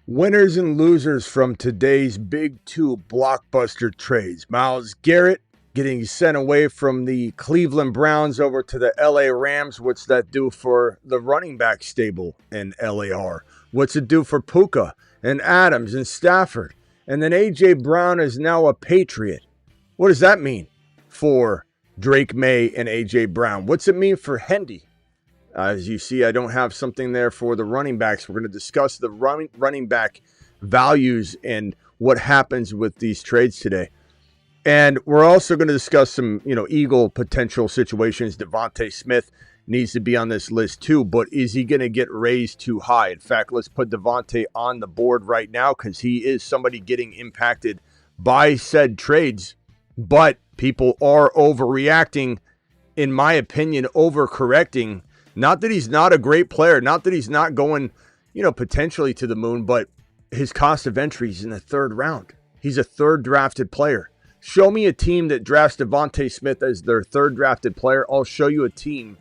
Winners and losers from today's big two blockbuster trades. Myles Garrett getting sent away from the Cleveland Browns over to the LA Rams. What's that do for the running back stable in LAR? What's it do for Puka and Adams and Stafford? And then A.J. Brown is now a Patriot. What does that mean for Drake Maye and A.J. Brown? What's it mean for Hendy? As you see, I don't have something there for the running backs. We're going to discuss the running back values and what happens with these trades today. And we're also going to discuss some, Eagle potential situations. Devontae Smith needs to be on this list too, but is he going to get raised too high? In fact, let's put Devontae on the board right now because he is somebody getting impacted by said trades. But people are overreacting, in my opinion, overcorrecting. Not that he's not a great player, not that he's not going, potentially to the moon, but his cost of entry is in the third round. He's a third drafted player. Show me a team that drafts Devontae Smith as their third drafted player. I'll show you a team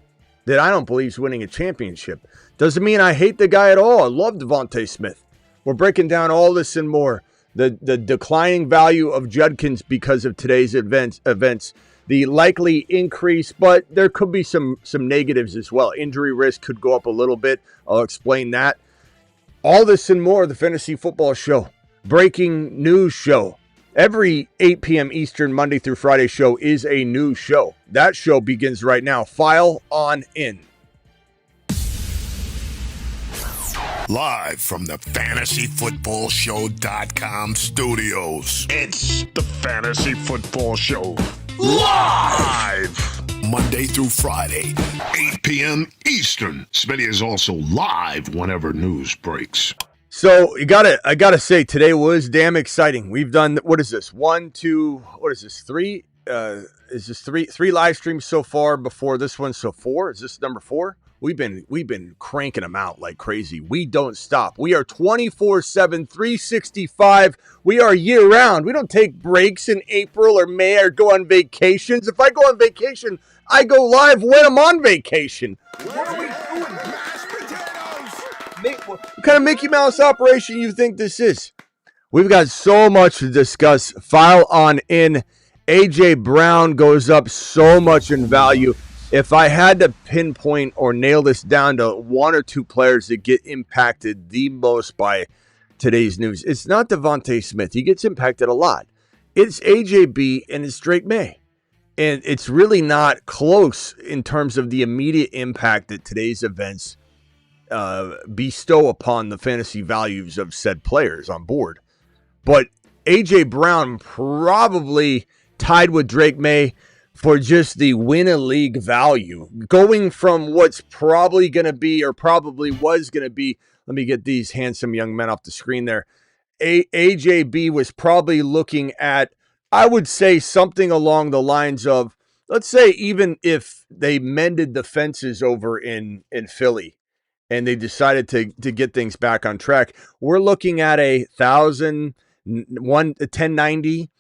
that I don't believe is winning a championship. Doesn't mean I hate the guy at all. I love Devontae Smith. We're breaking down all this and more. The declining value of Judkins because of today's events, the likely increase, but there could be some negatives as well. Injury risk could go up a little bit. I'll explain that. All this and more, the Fantasy Football Show. Breaking news show. Every 8 p.m. Eastern, Monday through Friday show is a new show. That show begins right now. File on in. Live from the FantasyFootballShow.com studios. It's the Fantasy Football Show. Live! Monday through Friday, 8 p.m. Eastern. Smitty is also live whenever news breaks. So I gotta say, today was damn exciting. We've done, what is this? Three? Is this three live streams so far before this one? So 4? Is this number 4? We've been cranking them out like crazy. We don't stop. We are 24/7, 365. We are year round. We don't take breaks in April or May or go on vacations. If I go on vacation, I go live when I'm on vacation. What are we doing? Mashed potatoes! What kind of Mickey Mouse operation you think this is? We've got so much to discuss. File on in. A.J. Brown goes up so much in value. If I had to pinpoint or nail this down to one or two players that get impacted the most by today's news, it's not Devontae Smith. He gets impacted a lot. It's AJB and it's Drake Maye. And it's really not close in terms of the immediate impact that today's events bestow upon the fantasy values of said players on board. But A.J. Brown probably tied with Drake Maye for just the win a league value, going from what's probably going to be or probably was going to be. Let me get these handsome young men off the screen there. AJB was probably looking at, I would say, something along the lines of, let's say, even if they mended the fences over in Philly and they decided to get things back on track, we're looking at a 1090,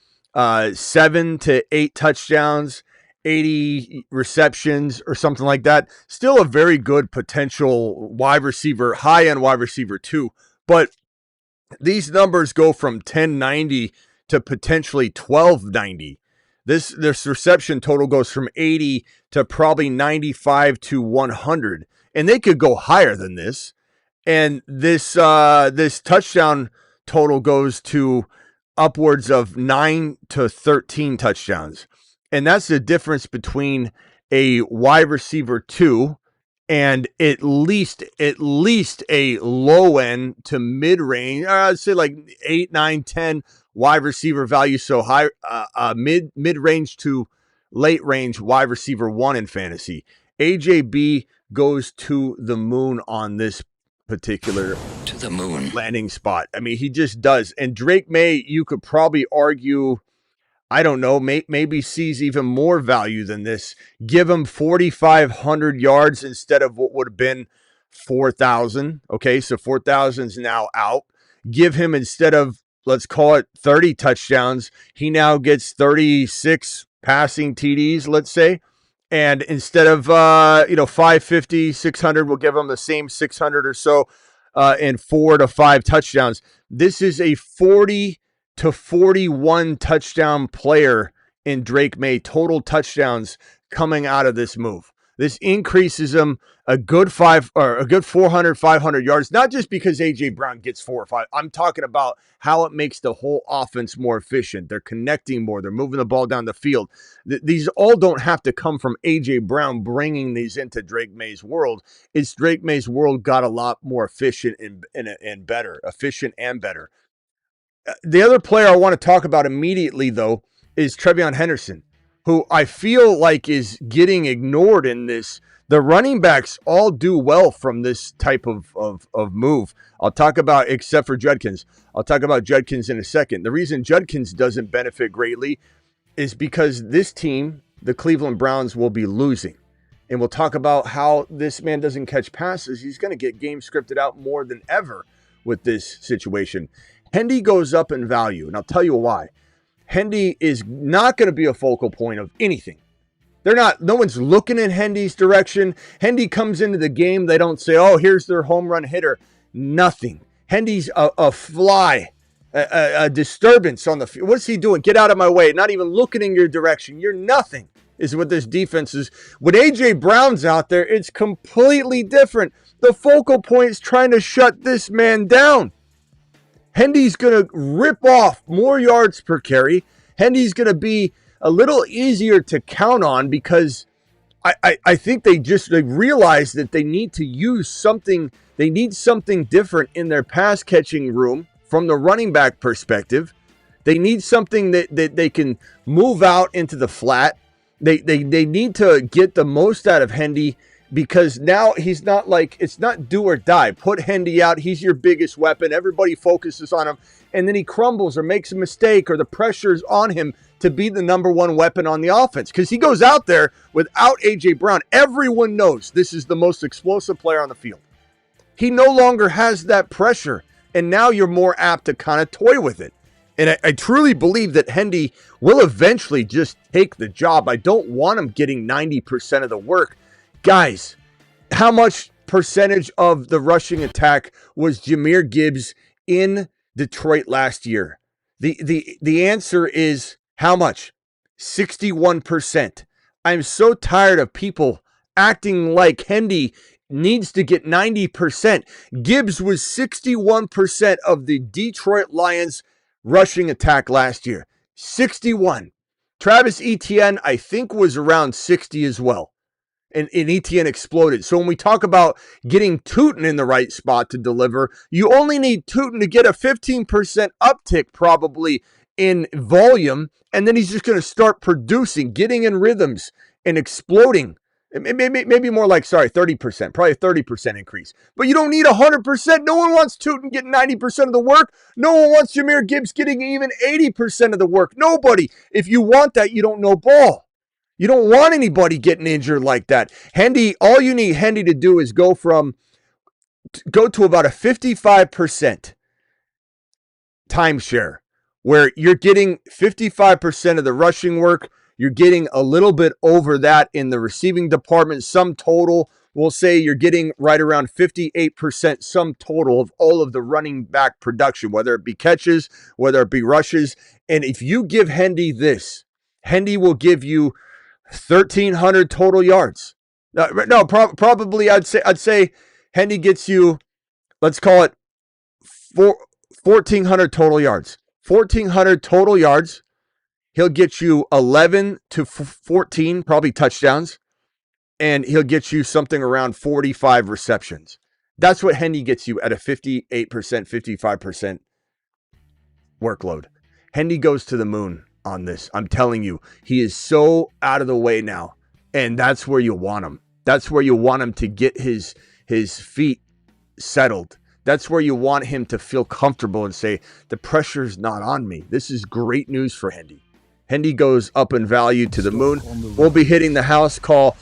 7 to 8 touchdowns, 80 receptions or something like that. Still a very good potential wide receiver, high-end wide receiver too. But these numbers go from 1090 to potentially 1290. This reception total goes from 80 to probably 95 to 100. And they could go higher than this. And this touchdown total goes to upwards of 9 to 13 touchdowns. And that's the difference between a wide receiver 2 and at least a low end to mid range. I'd say like 8, 9, 10 wide receiver value. So high, mid range to late range wide receiver 1 in fantasy. AJB goes to the moon on this particular to the moon landing spot. I mean, he just does. And Drake Maye, you could probably argue, I don't know, maybe sees even more value than this. Give him 4,500 yards instead of what would have been 4,000. Okay, so 4,000 is now out. Give him, instead of, let's call it 30 touchdowns, he now gets 36 passing TDs, let's say. And instead of, 550, 600, we'll give him the same 600 or so and 4 to 5 touchdowns. This is a 40 to 41 touchdown player in Drake Maye, total touchdowns coming out of this move. This increases him a good 400, 500 yards, not just because A.J. Brown gets 4 or 5. I'm talking about how it makes the whole offense more efficient. They're connecting more. They're moving the ball down the field. These all don't have to come from A.J. Brown bringing these into Drake Maye's world. It's Drake Maye's world got a lot more efficient and better. Efficient and better. The other player I want to talk about immediately, though, is Trevion Henderson, who I feel like is getting ignored in this. The running backs all do well from this type of move. I'll talk about, except for Judkins. I'll talk about Judkins in a second. The reason Judkins doesn't benefit greatly is because this team, the Cleveland Browns, will be losing. And we'll talk about how this man doesn't catch passes. He's going to get games scripted out more than ever with this situation. Hendy goes up in value, and I'll tell you why. Hendy is not going to be a focal point of anything. No one's looking in Hendy's direction. Hendy comes into the game. They don't say, oh, here's their home run hitter. Nothing. Hendy's a fly, a disturbance on the field. What's he doing? Get out of my way. Not even looking in your direction. You're nothing, is what this defense is. When A.J. Brown's out there, it's completely different. The focal point is trying to shut this man down. Hendy's going to rip off more yards per carry. Hendy's going to be a little easier to count on because I think they realize that they need to use something. They need something different in their pass catching room from the running back perspective. They need something that they can move out into the flat. They need to get the most out of Hendy, because now he's not like, it's not do or die. Put Hendy out. He's your biggest weapon. Everybody focuses on him. And then he crumbles or makes a mistake, or the pressure's on him to be the number one weapon on the offense. Because he goes out there without A.J. Brown. Everyone knows this is the most explosive player on the field. He no longer has that pressure. And now you're more apt to kind of toy with it. And I truly believe that Hendy will eventually just take the job. I don't want him getting 90% of the work. Guys, how much percentage of the rushing attack was Jahmyr Gibbs in Detroit last year? The answer is how much? 61%. I'm so tired of people acting like Hendy needs to get 90%. Gibbs was 61% of the Detroit Lions rushing attack last year. 61. Travis Etienne, I think, was around 60 as well. And Etienne exploded. So when we talk about getting Tootin in the right spot to deliver, you only need Tootin to get a 15% uptick probably in volume, and then he's just going to start producing, getting in rhythms, and exploding. Maybe more like, 30%. Probably a 30% increase. But you don't need 100%. No one wants Tootin getting 90% of the work. No one wants Jahmyr Gibbs getting even 80% of the work. Nobody. If you want that, you don't know ball. You don't want anybody getting injured like that. Hendy, all you need Hendy to do is go to about a 55% timeshare, where you're getting 55% of the rushing work. You're getting a little bit over that in the receiving department. Sum total, we'll say you're getting right around 58% sum total of all of the running back production, whether it be catches, whether it be rushes. And if you give Hendy this, Hendy will give you 1,300 total yards. Probably I'd say Hendy gets you, let's call it 1,400 total yards. 1,400 total yards. He'll get you 11 to 14, probably touchdowns, and he'll get you something around 45 receptions. That's what Hendy gets you at a 58%, 55% workload. Hendy goes to the moon on this. I'm telling you, he is so out of the way now, and that's where you want him. That's where you want him to get his feet settled. That's where you want him to feel comfortable and say, the pressure's not on me. This is great news for Hendy. Hendy goes up in value to the moon. We'll be hitting the house call.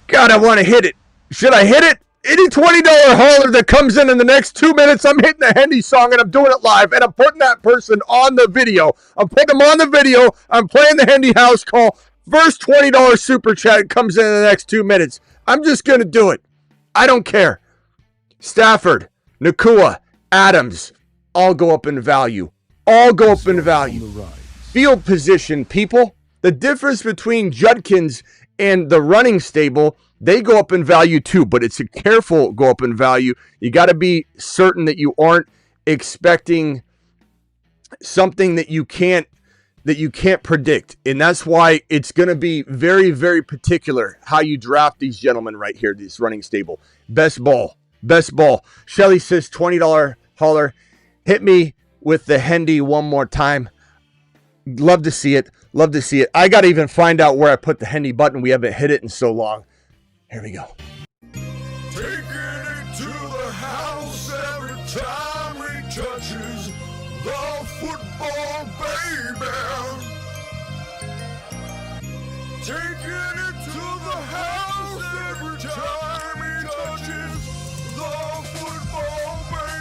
God, I want to hit it. Should I hit it? Any $20 hauler that comes in the next 2 minutes, I'm hitting the Hendy song, and I'm doing it live, and I'm putting that person on the video. I'm putting them on the video. I'm playing the Hendy house call. First $20 super chat comes in the next 2 minutes. I'm just going to do it. I don't care. Stafford, Nakua, Adams, all go up in value. All go up in value. Field position, people. The difference between Judkins and the running stable, they go up in value too, but it's a careful go up in value. You got to be certain that you aren't expecting something that you can't predict. And that's why it's going to be very, very particular how you draft these gentlemen right here, this running stable. Best ball. Shelly says $20 holler. Hit me with the Hendy one more time. Love to see it. I got to even find out where I put the Hendy button. We haven't hit it in so long. Here we go. Taking it to the house every time he touches the football, baby. Taking it to the house every time he touches the football, baby.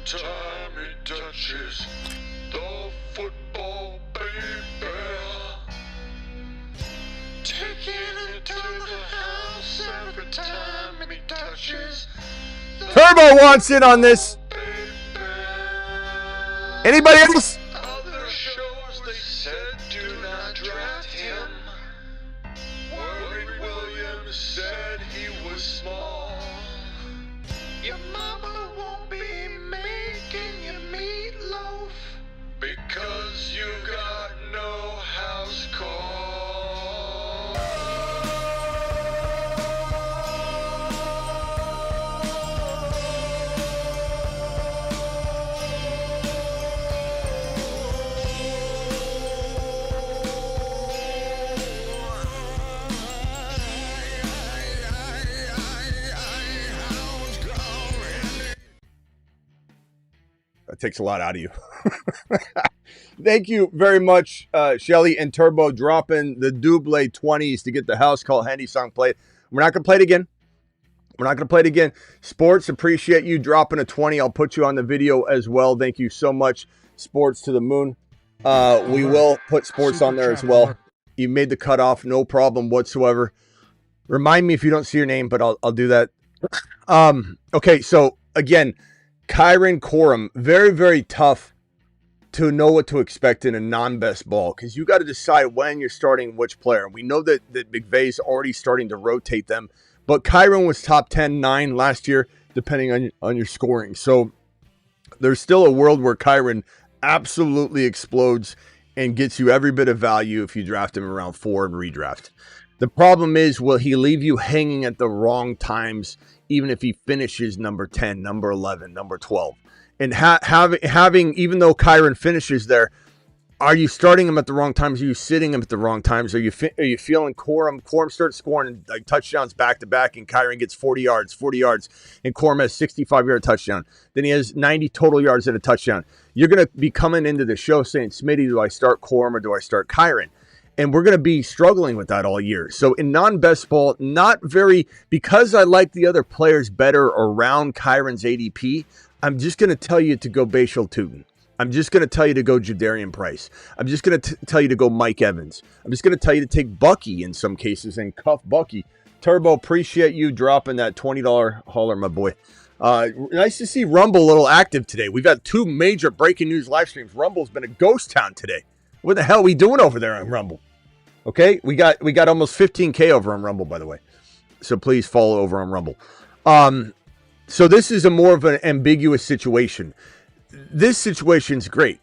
Time he touches the football, baby. Taking it to the house every time he touches the Turbo wants in on this. baby. Anybody else? Other shows they said do not draft him. Worried Williams said he was small. Your mama won't be making you meatloaf because you got no house call. That takes a lot out of you. Thank you very much, Shelly and Turbo, dropping the double 20s to get the house call Hendy song played. We're not going to play it again. Sports, appreciate you dropping a 20. I'll put you on the video as well. Thank you so much, Sports to the moon. We will put Sports on there as well. You made the cutoff, no problem whatsoever. Remind me if you don't see your name, but I'll do that. Okay, so again, Kyron Corum, very, very tough to know what to expect in a non-best ball because you got to decide when you're starting which player. We know that McVay's already starting to rotate them, but Kyron was top 10, 9 last year, depending on your scoring. So there's still a world where Kyron absolutely explodes and gets you every bit of value if you draft him around 4 and redraft. The problem is, will he leave you hanging at the wrong times, even if he finishes number 10, number 11, number 12? And having, even though Kyron finishes there, are you starting him at the wrong times? Are you sitting him at the wrong times? Are you feeling Corum? Corum starts scoring like touchdowns back to back, and Kyron gets 40 yards, and Corum has 65-yard touchdown. Then he has 90 total yards and a touchdown. You're going to be coming into the show saying, Smitty, do I start Corum or do I start Kyron? And we're going to be struggling with that all year. So in non-best ball, because I like the other players better around Kyron's ADP, I'm just going to tell you to go Bashal Tootin. I'm just going to tell you to go Jadarian Price. I'm just going to tell you to go Mike Evans. I'm just going to tell you to take Bucky in some cases and cuff Bucky. Turbo, appreciate you dropping that $20 holler, my boy. Nice to see Rumble a little active today. We've got 2 major breaking news live streams. Rumble's been a ghost town today. What the hell are we doing over there on Rumble? Okay, we got almost 15K over on Rumble, by the way. So please follow over on Rumble. So this is a more of an ambiguous situation. This situation's great.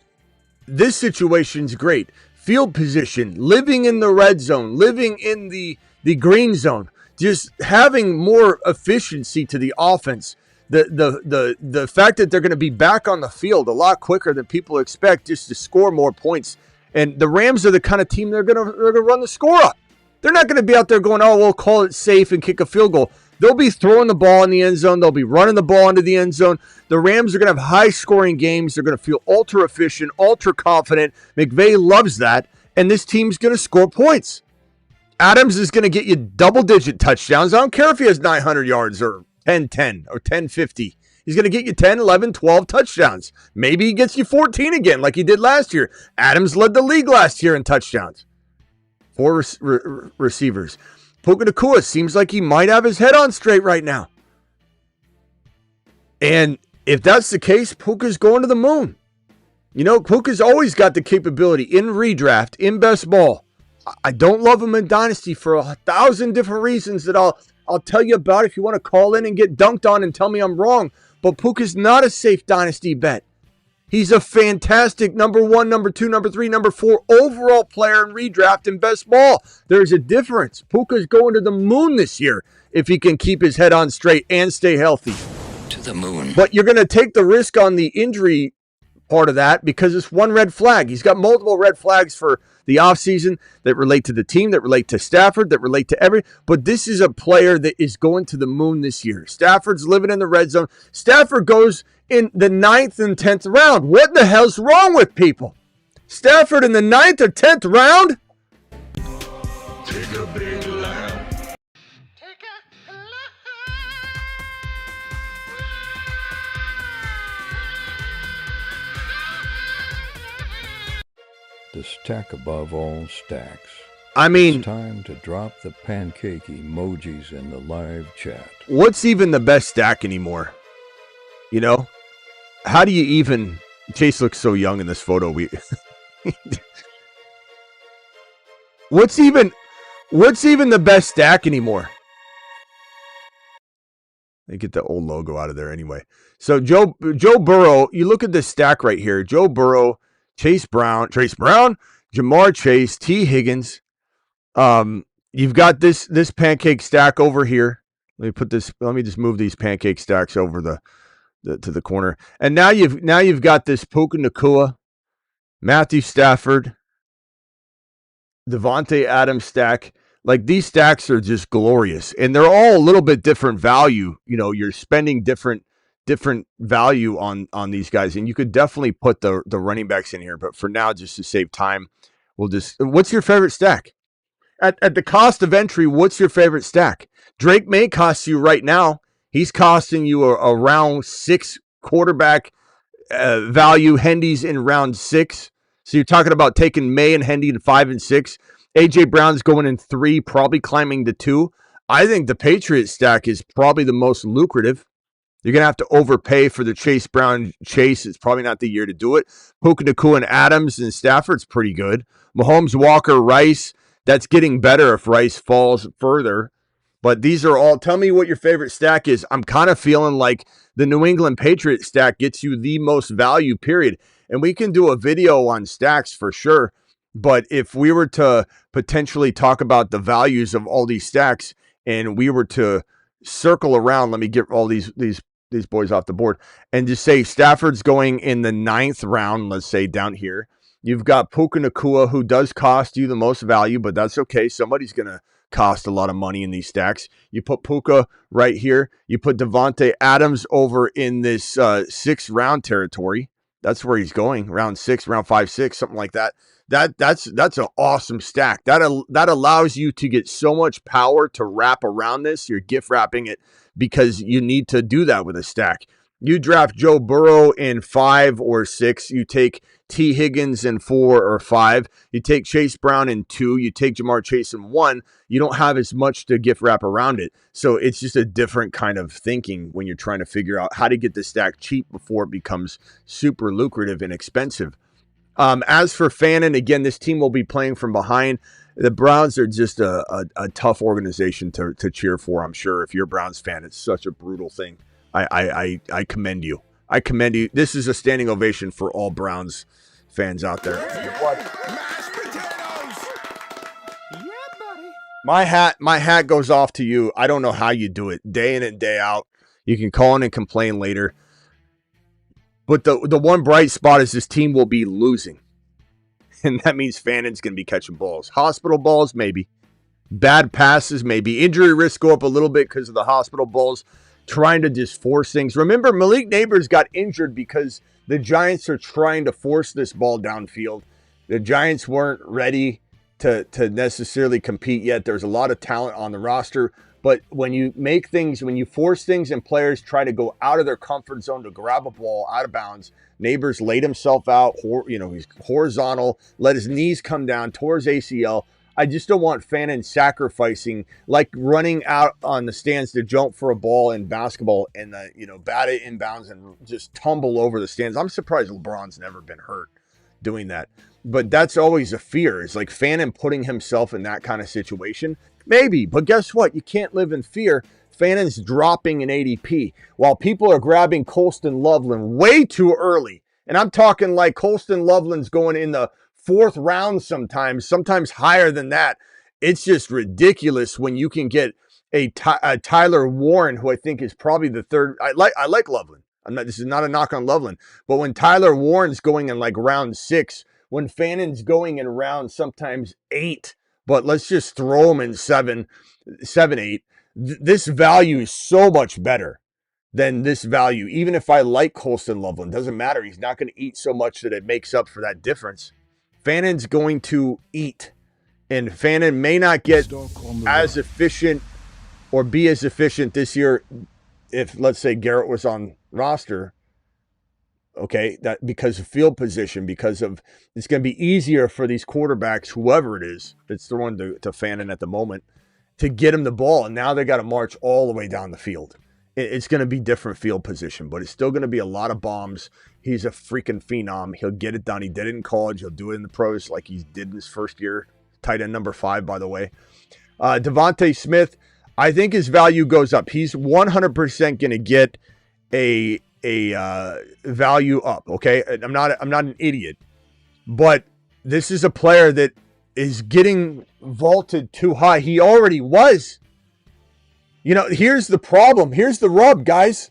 Field position, living in the red zone, living in the green zone, just having more efficiency to the offense. The fact that they're going to be back on the field a lot quicker than people expect just to score more points. And the Rams are the kind of team they're going to run the score up. They're not going to be out there going, oh, we'll call it safe and kick a field goal. They'll be throwing the ball in the end zone. They'll be running the ball into the end zone. The Rams are going to have high-scoring games. They're going to feel ultra-efficient, ultra-confident. McVay loves that, and this team's going to score points. Adams is going to get you double-digit touchdowns. I don't care if he has 900 yards or 10-10 or 10-50. He's going to get you 10, 11, 12 touchdowns. Maybe he gets you 14 again like he did last year. Adams led the league last year in touchdowns. 4 receivers. Puka Nacua seems like he might have his head on straight right now. And if that's the case, Puka's going to the moon. You know, Puka's always got the capability in redraft, in best ball. I don't love him in Dynasty for 1,000 different reasons that I'll tell you about if you want to call in and get dunked on and tell me I'm wrong. But Puka's not a safe Dynasty bet. He's a fantastic number 1, number 2, number 3, number 4 overall player in redraft and best ball. There's a difference. Puka's going to the moon this year if he can keep his head on straight and stay healthy. To the moon. But you're going to take the risk on the injury part of that because it's one red flag. He's got multiple red flags for the offseason that relate to the team, that relate to Stafford, that relate to every. But this is a player that is going to the moon this year. Stafford's living in the red zone. Stafford goes in the 9th and 10th round. What the hell's wrong with people? Stafford in the 9th or 10th round? Take a big lap. Take a The stack above all stacks. I mean, It's time to drop the pancake emojis in the live chat. what's even the best stack anymore? You know? How do you even... Chase looks so young in this photo. What's even the best stack anymore? They get the old logo out of there anyway. So Joe Burrow, you look at this stack right here. Joe Burrow, Trace Brown, Jamar Chase, T. Higgins. You've got this pancake stack over here. Let me just move these pancake stacks over to the corner. And now you've got this Puka Nacua, Matthew Stafford, Devontae Adams stack. Like, these stacks are just glorious, and they're all a little bit different value. You know, you're spending different value on these guys, and you could definitely put the running backs in here. But for now, just to save time, what's your favorite stack? At the cost of entry, what's your favorite stack? Drake May costs you right now. He's costing you a round 6 quarterback value. Hendy's in round 6. So you're talking about taking May and Hendy in 5 and 6. A.J. Brown's going in 3, probably climbing to 2. I think the Patriots stack is probably the most lucrative. You're going to have to overpay for the Chase Brown Chase. It's probably not the year to do it. Puka Nacua and Adams and Stafford's pretty good. Mahomes, Walker, Rice. That's getting better if Rice falls further. But these are all, tell me what your favorite stack is. I'm kind of feeling like the New England Patriots stack gets you the most value, period. And we can do a video on stacks for sure. But if we were to potentially talk about the values of all these stacks and we were to circle around, let me get all these boys off the board and just say Stafford's going in the 9th round, let's say down here. You've got Puka Nacua, who does cost you the most value, but that's okay. Somebody's going to cost a lot of money in these stacks. You put Puka right here. You put Devontae Adams over in this 6th round territory. That's where he's going, round 6, round 5, 6, something like that. That's an awesome stack. That allows you to get so much power to wrap around this. You're gift wrapping it because you need to do that with a stack. You draft Joe Burrow in 5 or 6. You take T. Higgins in 4 or 5. You take Chase Brown in 2. You take Jamar Chase in 1. You don't have as much to gift wrap around it. So it's just a different kind of thinking when you're trying to figure out how to get the stack cheap before it becomes super lucrative and expensive. As for Fannin, again, this team will be playing from behind. The Browns are just a tough organization to cheer for, I'm sure. If you're a Browns fan, it's such a brutal thing. I commend you. I commend you. This is a standing ovation for all Browns fans out there. Mashed potatoes. My hat goes off to you. I don't know how you do it, day in and day out. You can call in and complain later. But the one bright spot is this team will be losing. And that means Fannin's going to be catching balls. Hospital balls, maybe. bad passes, maybe injury risk go up a little bit because of the hospital balls, trying to just force things. Remember, Malik Neighbors got injured because the Giants are trying to force this ball downfield. The Giants weren't ready to necessarily compete yet. There's a lot of talent on the roster, but when you force things and players try to go out of their comfort zone to grab a ball out of bounds, Neighbors laid himself out, he's horizontal, let his knees come down, tore his ACL. I just don't want Fannin sacrificing, like running out on the stands to jump for a ball in basketball and bat it inbounds and just tumble over the stands. I'm surprised LeBron's never been hurt doing that. But that's always a fear. It's like Fannin putting himself in that kind of situation. Maybe, but guess what? You can't live in fear. Fannin's dropping in ADP while people are grabbing Colston Loveland way too early. And I'm talking like Colston Loveland's going in the 4th round sometimes higher than that. It's just ridiculous when you can get a Tyler Warren, who I think is probably the 3rd. I like Loveland. This is not a knock on Loveland, but when Tyler Warren's going in like round 6, when Fannin's going in round sometimes 8, but let's just throw him in 7, 8. This value is so much better than this value. Even if I like Colston Loveland, doesn't matter. He's not going to eat so much that it makes up for that difference. Fannin's going to eat, and Fannin may not get as efficient or be as efficient this year if, let's say, Garrett was on roster. Okay, that because of field position, because of it's going to be easier for these quarterbacks, whoever it is that's throwing to Fannin at the moment, to get him the ball, and now they got to march all the way down the field. It's going to be different field position, but it's still going to be a lot of bombs. He's a freaking phenom. He'll get it done. He did it in college. He'll do it in the pros like he did in his first year. Tight end number 5, by the way. Devontae Smith, I think his value goes up. He's 100% going to get a value up. Okay, I'm not an idiot, but this is a player that is getting vaulted too high. He already was. Here's the problem. Here's the rub, guys.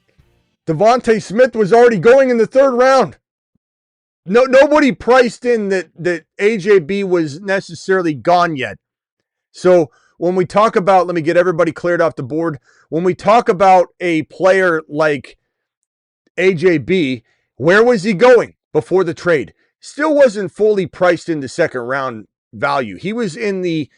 Devontae Smith was already going in the 3rd round. Nobody priced in that AJB was necessarily gone yet. So when we talk about, let me get everybody cleared off the board. When we talk about a player like AJB, where was he going before the trade? Still wasn't fully priced into 2nd round value. He was in the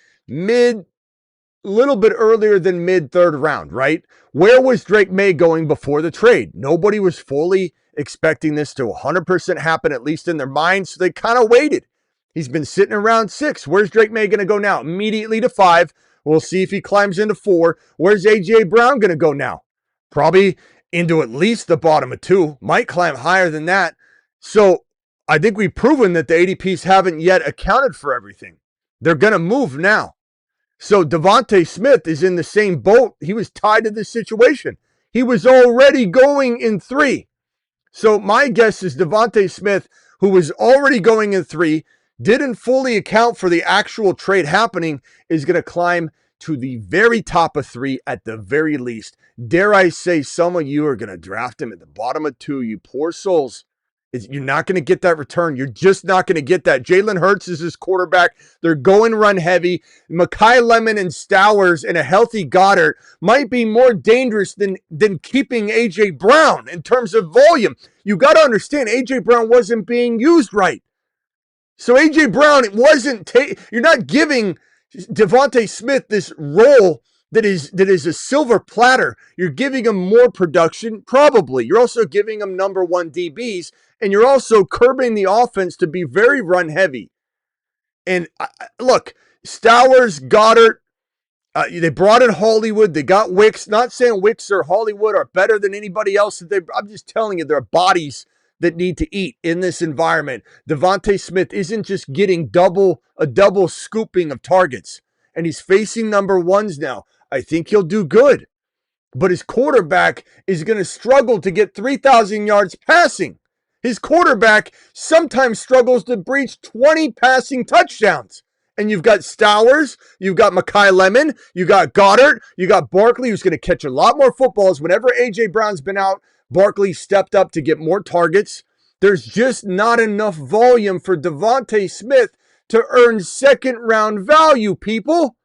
little bit earlier than mid 3rd round, right? Where was Drake Maye going before the trade? Nobody was fully expecting this to 100% happen, at least in their minds, so they kind of waited. He's been sitting around 6. Where's Drake Maye going to go now? Immediately to 5. We'll see if he climbs into 4. Where's A.J. Brown going to go now? Probably into at least the bottom of 2. Might climb higher than that. So I think we've proven that the ADPs haven't yet accounted for everything. They're going to move now. So Devontae Smith is in the same boat. He was tied to this situation. He was already going in 3. So my guess is Devontae Smith, who was already going in 3, didn't fully account for the actual trade happening, is going to climb to the very top of 3 at the very least. Dare I say some of you are going to draft him at the bottom of 2, you poor souls. You're not going to get that return. You're just not going to get that. Jalen Hurts is his quarterback. They're going run heavy. Makai Lemon and Stowers and a healthy Goddard might be more dangerous than keeping A.J. Brown in terms of volume. You got to understand, A.J. Brown wasn't being used right. So A.J. Brown, it wasn't. You're not giving Devontae Smith this role that is a silver platter. You're giving him more production, probably. You're also giving him number 1 DBs, and you're also curbing the offense to be very run heavy. And look, Stowers, Goddard, they brought in Hollywood. They got Wicks. Not saying Wicks or Hollywood are better than anybody else. I'm just telling you, there are bodies that need to eat in this environment. Devontae Smith isn't just getting a double scooping of targets, and he's facing number 1s now. I think he'll do good, but his quarterback is going to struggle to get 3,000 yards passing. His quarterback sometimes struggles to breach 20 passing touchdowns. And you've got Stowers, you've got Makai Lemon, you got Goddard, you got Barkley, who's going to catch a lot more footballs. Whenever A.J. Brown's been out, Barkley stepped up to get more targets. There's just not enough volume for Devontae Smith to earn 2nd round value, people.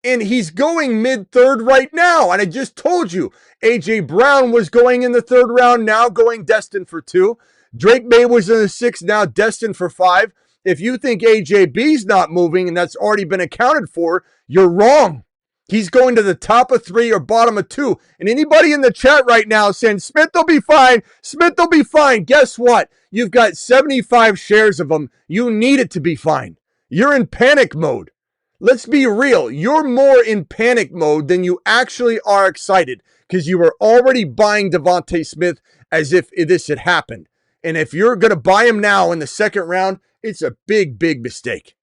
And he's going mid-third right now. And I just told you, A.J. Brown was going in the 3rd round, now going destined for 2. Drake Maye was in the 6th, now destined for 5. If you think AJB's not moving and that's already been accounted for, you're wrong. He's going to the top of 3 or bottom of 2. And anybody in the chat right now saying, Smith will be fine, Smith will be fine. Guess what? You've got 75 shares of him. You need it to be fine. You're in panic mode. Let's be real. You're more in panic mode than you actually are excited because you were already buying Devontae Smith as if this had happened. And if you're going to buy him now in the 2nd round, it's a big, big mistake.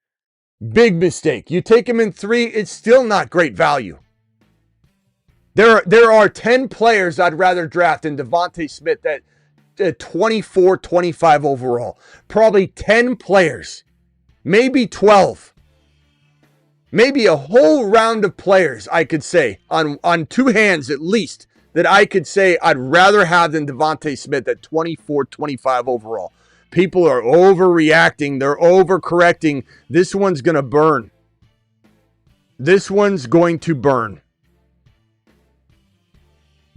Big mistake. You take him in 3, it's still not great value. There are 10 players I'd rather draft than Devontae Smith at 24, 25 overall. Probably 10 players. Maybe 12. Maybe a whole round of players, I could say, on 2 hands at least, that I could say I'd rather have than Devontae Smith at 24, 25 overall. People are overreacting. They're overcorrecting. This one's going to burn. This one's going to burn.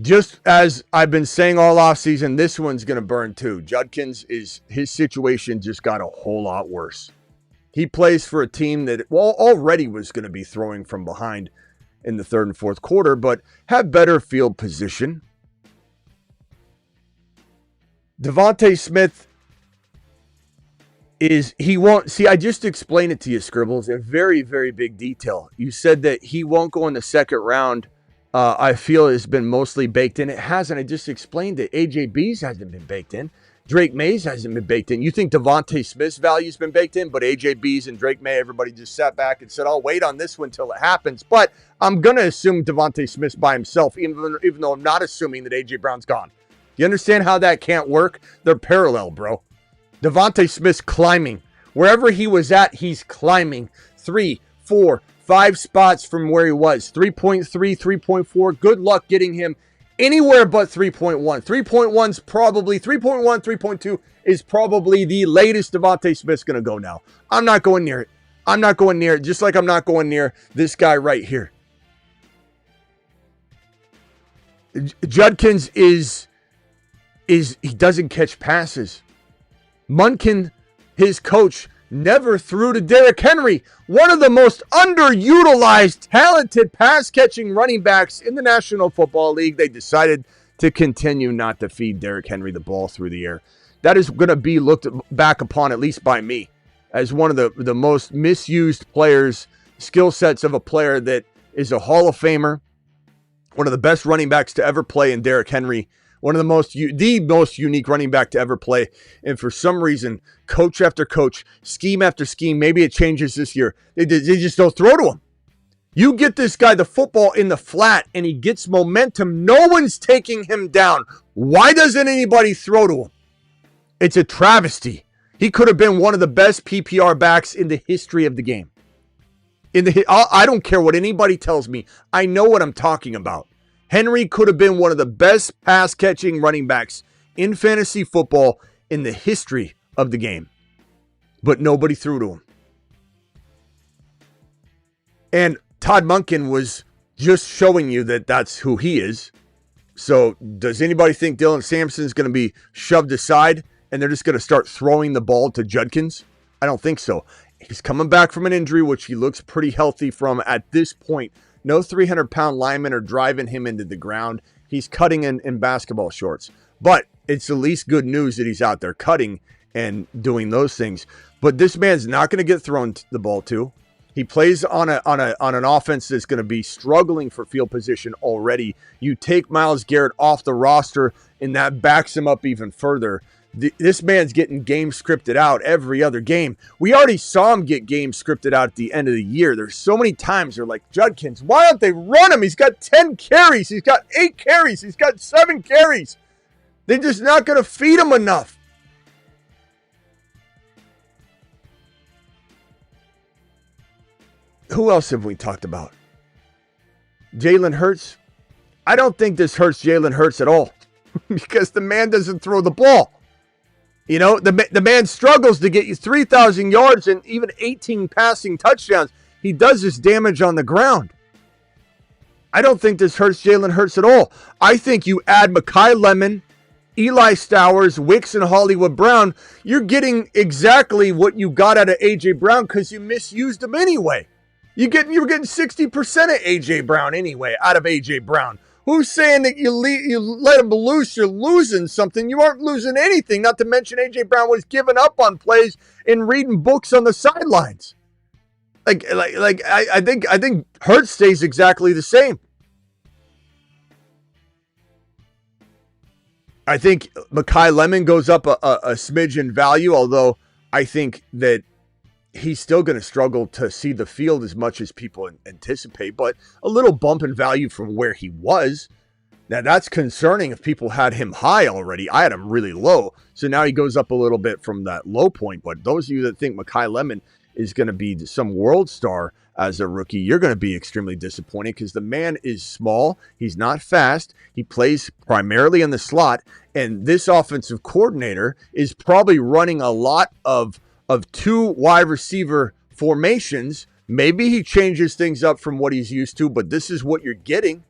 Just as I've been saying all offseason, this one's going to burn too. Judkins, his situation just got a whole lot worse. He plays for a team that already was going to be throwing from behind in the 3rd and 4th quarter, but have better field position. Devontae Smith he won't, see, I just explained it to you, Scribbles, in very, very big detail. You said that he won't go in the 2nd round. I feel has been mostly baked in. It hasn't. I just explained it. AJB's hasn't been baked in. Drake Maye's hasn't been baked in. You think Devontae Smith's value's been baked in, but AJB's and Drake Maye, everybody just sat back and said, I'll wait on this one till it happens. But I'm going to assume Devontae Smith's by himself, even though I'm not assuming that AJ Brown's gone. You understand how that can't work? They're parallel, bro. Devontae Smith's climbing. Wherever he was at, he's climbing. 3, 4, 5 spots from where he was. 3.3, 3.4. Good luck getting him anywhere but 3.1. 3.1's probably, 3.1, 3.2 is probably the latest Devontae Smith's going to go now. I'm not going near it. I'm not going near it, just like I'm not going near this guy right here. Judkins he doesn't catch passes. Munkin, his coach, never threw to Derrick Henry, one of the most underutilized, talented pass-catching running backs in the National Football League. They decided to continue not to feed Derrick Henry the ball through the air. That is going to be looked back upon, at least by me, as one of the most misused players, skill sets of a player that is a Hall of Famer, one of the best running backs to ever play in Derrick Henry, one of the most unique running back to ever play. And for some reason, coach after coach, scheme after scheme, maybe it changes this year, they just don't throw to him. You get this guy the football in the flat and he gets momentum. No one's taking him down. Why doesn't anybody throw to him? It's a travesty. He could have been one of the best PPR backs in the history of the game. I don't care what anybody tells me. I know what I'm talking about. Henry could have been one of the best pass-catching running backs in fantasy football in the history of the game. But nobody threw to him. And Todd Monken was just showing you that that's who he is. So does anybody think Dylan Sampson's going to be shoved aside and they're just going to start throwing the ball to Judkins? I don't think so. He's coming back from an injury, which he looks pretty healthy from at this point. No 300-pound linemen are driving him into the ground. He's cutting in basketball shorts. But it's at least good news that he's out there cutting and doing those things. But this man's not going to get thrown the ball to. He plays on an offense that's going to be struggling for field position already. You take Myles Garrett off the roster, and that backs him up even further. This man's getting game scripted out every other game. We already saw him get game scripted out at the end of the year. There's so many times they're like, Judkins, why don't they run him? He's got 10 carries. He's got 8 carries. He's got 7 carries. They're just not going to feed him enough. Who else have we talked about? Jalen Hurts. I don't think this hurts Jalen Hurts at all because the man doesn't throw the ball. You know, the man struggles to get you 3,000 yards and even 18 passing touchdowns. He does his damage on the ground. I don't think this hurts Jalen Hurts at all. I think you add Makai Lemon, Eli Stowers, Wicks, and Hollywood Brown. You're getting exactly what you got out of A.J. Brown because you misused him anyway. You were getting 60% of A.J. Brown anyway out of A.J. Brown. Who's saying that you let him loose, you're losing something? You aren't losing anything, not to mention A.J. Brown was giving up on plays and reading books on the sidelines. I think Hurts stays exactly the same. I think Makai Lemon goes up a smidge in value, although I think that he's still going to struggle to see the field as much as people anticipate, but a little bump in value from where he was. Now, that's concerning if people had him high already. I had him really low, so now he goes up a little bit from that low point. But those of you that think Makai Lemon is going to be some world star as a rookie, you're going to be extremely disappointed because the man is small. He's not fast. He plays primarily in the slot, and this offensive coordinator is probably running a lot of two wide receiver formations. Maybe he changes things up from what he's used to, but this is what you're getting.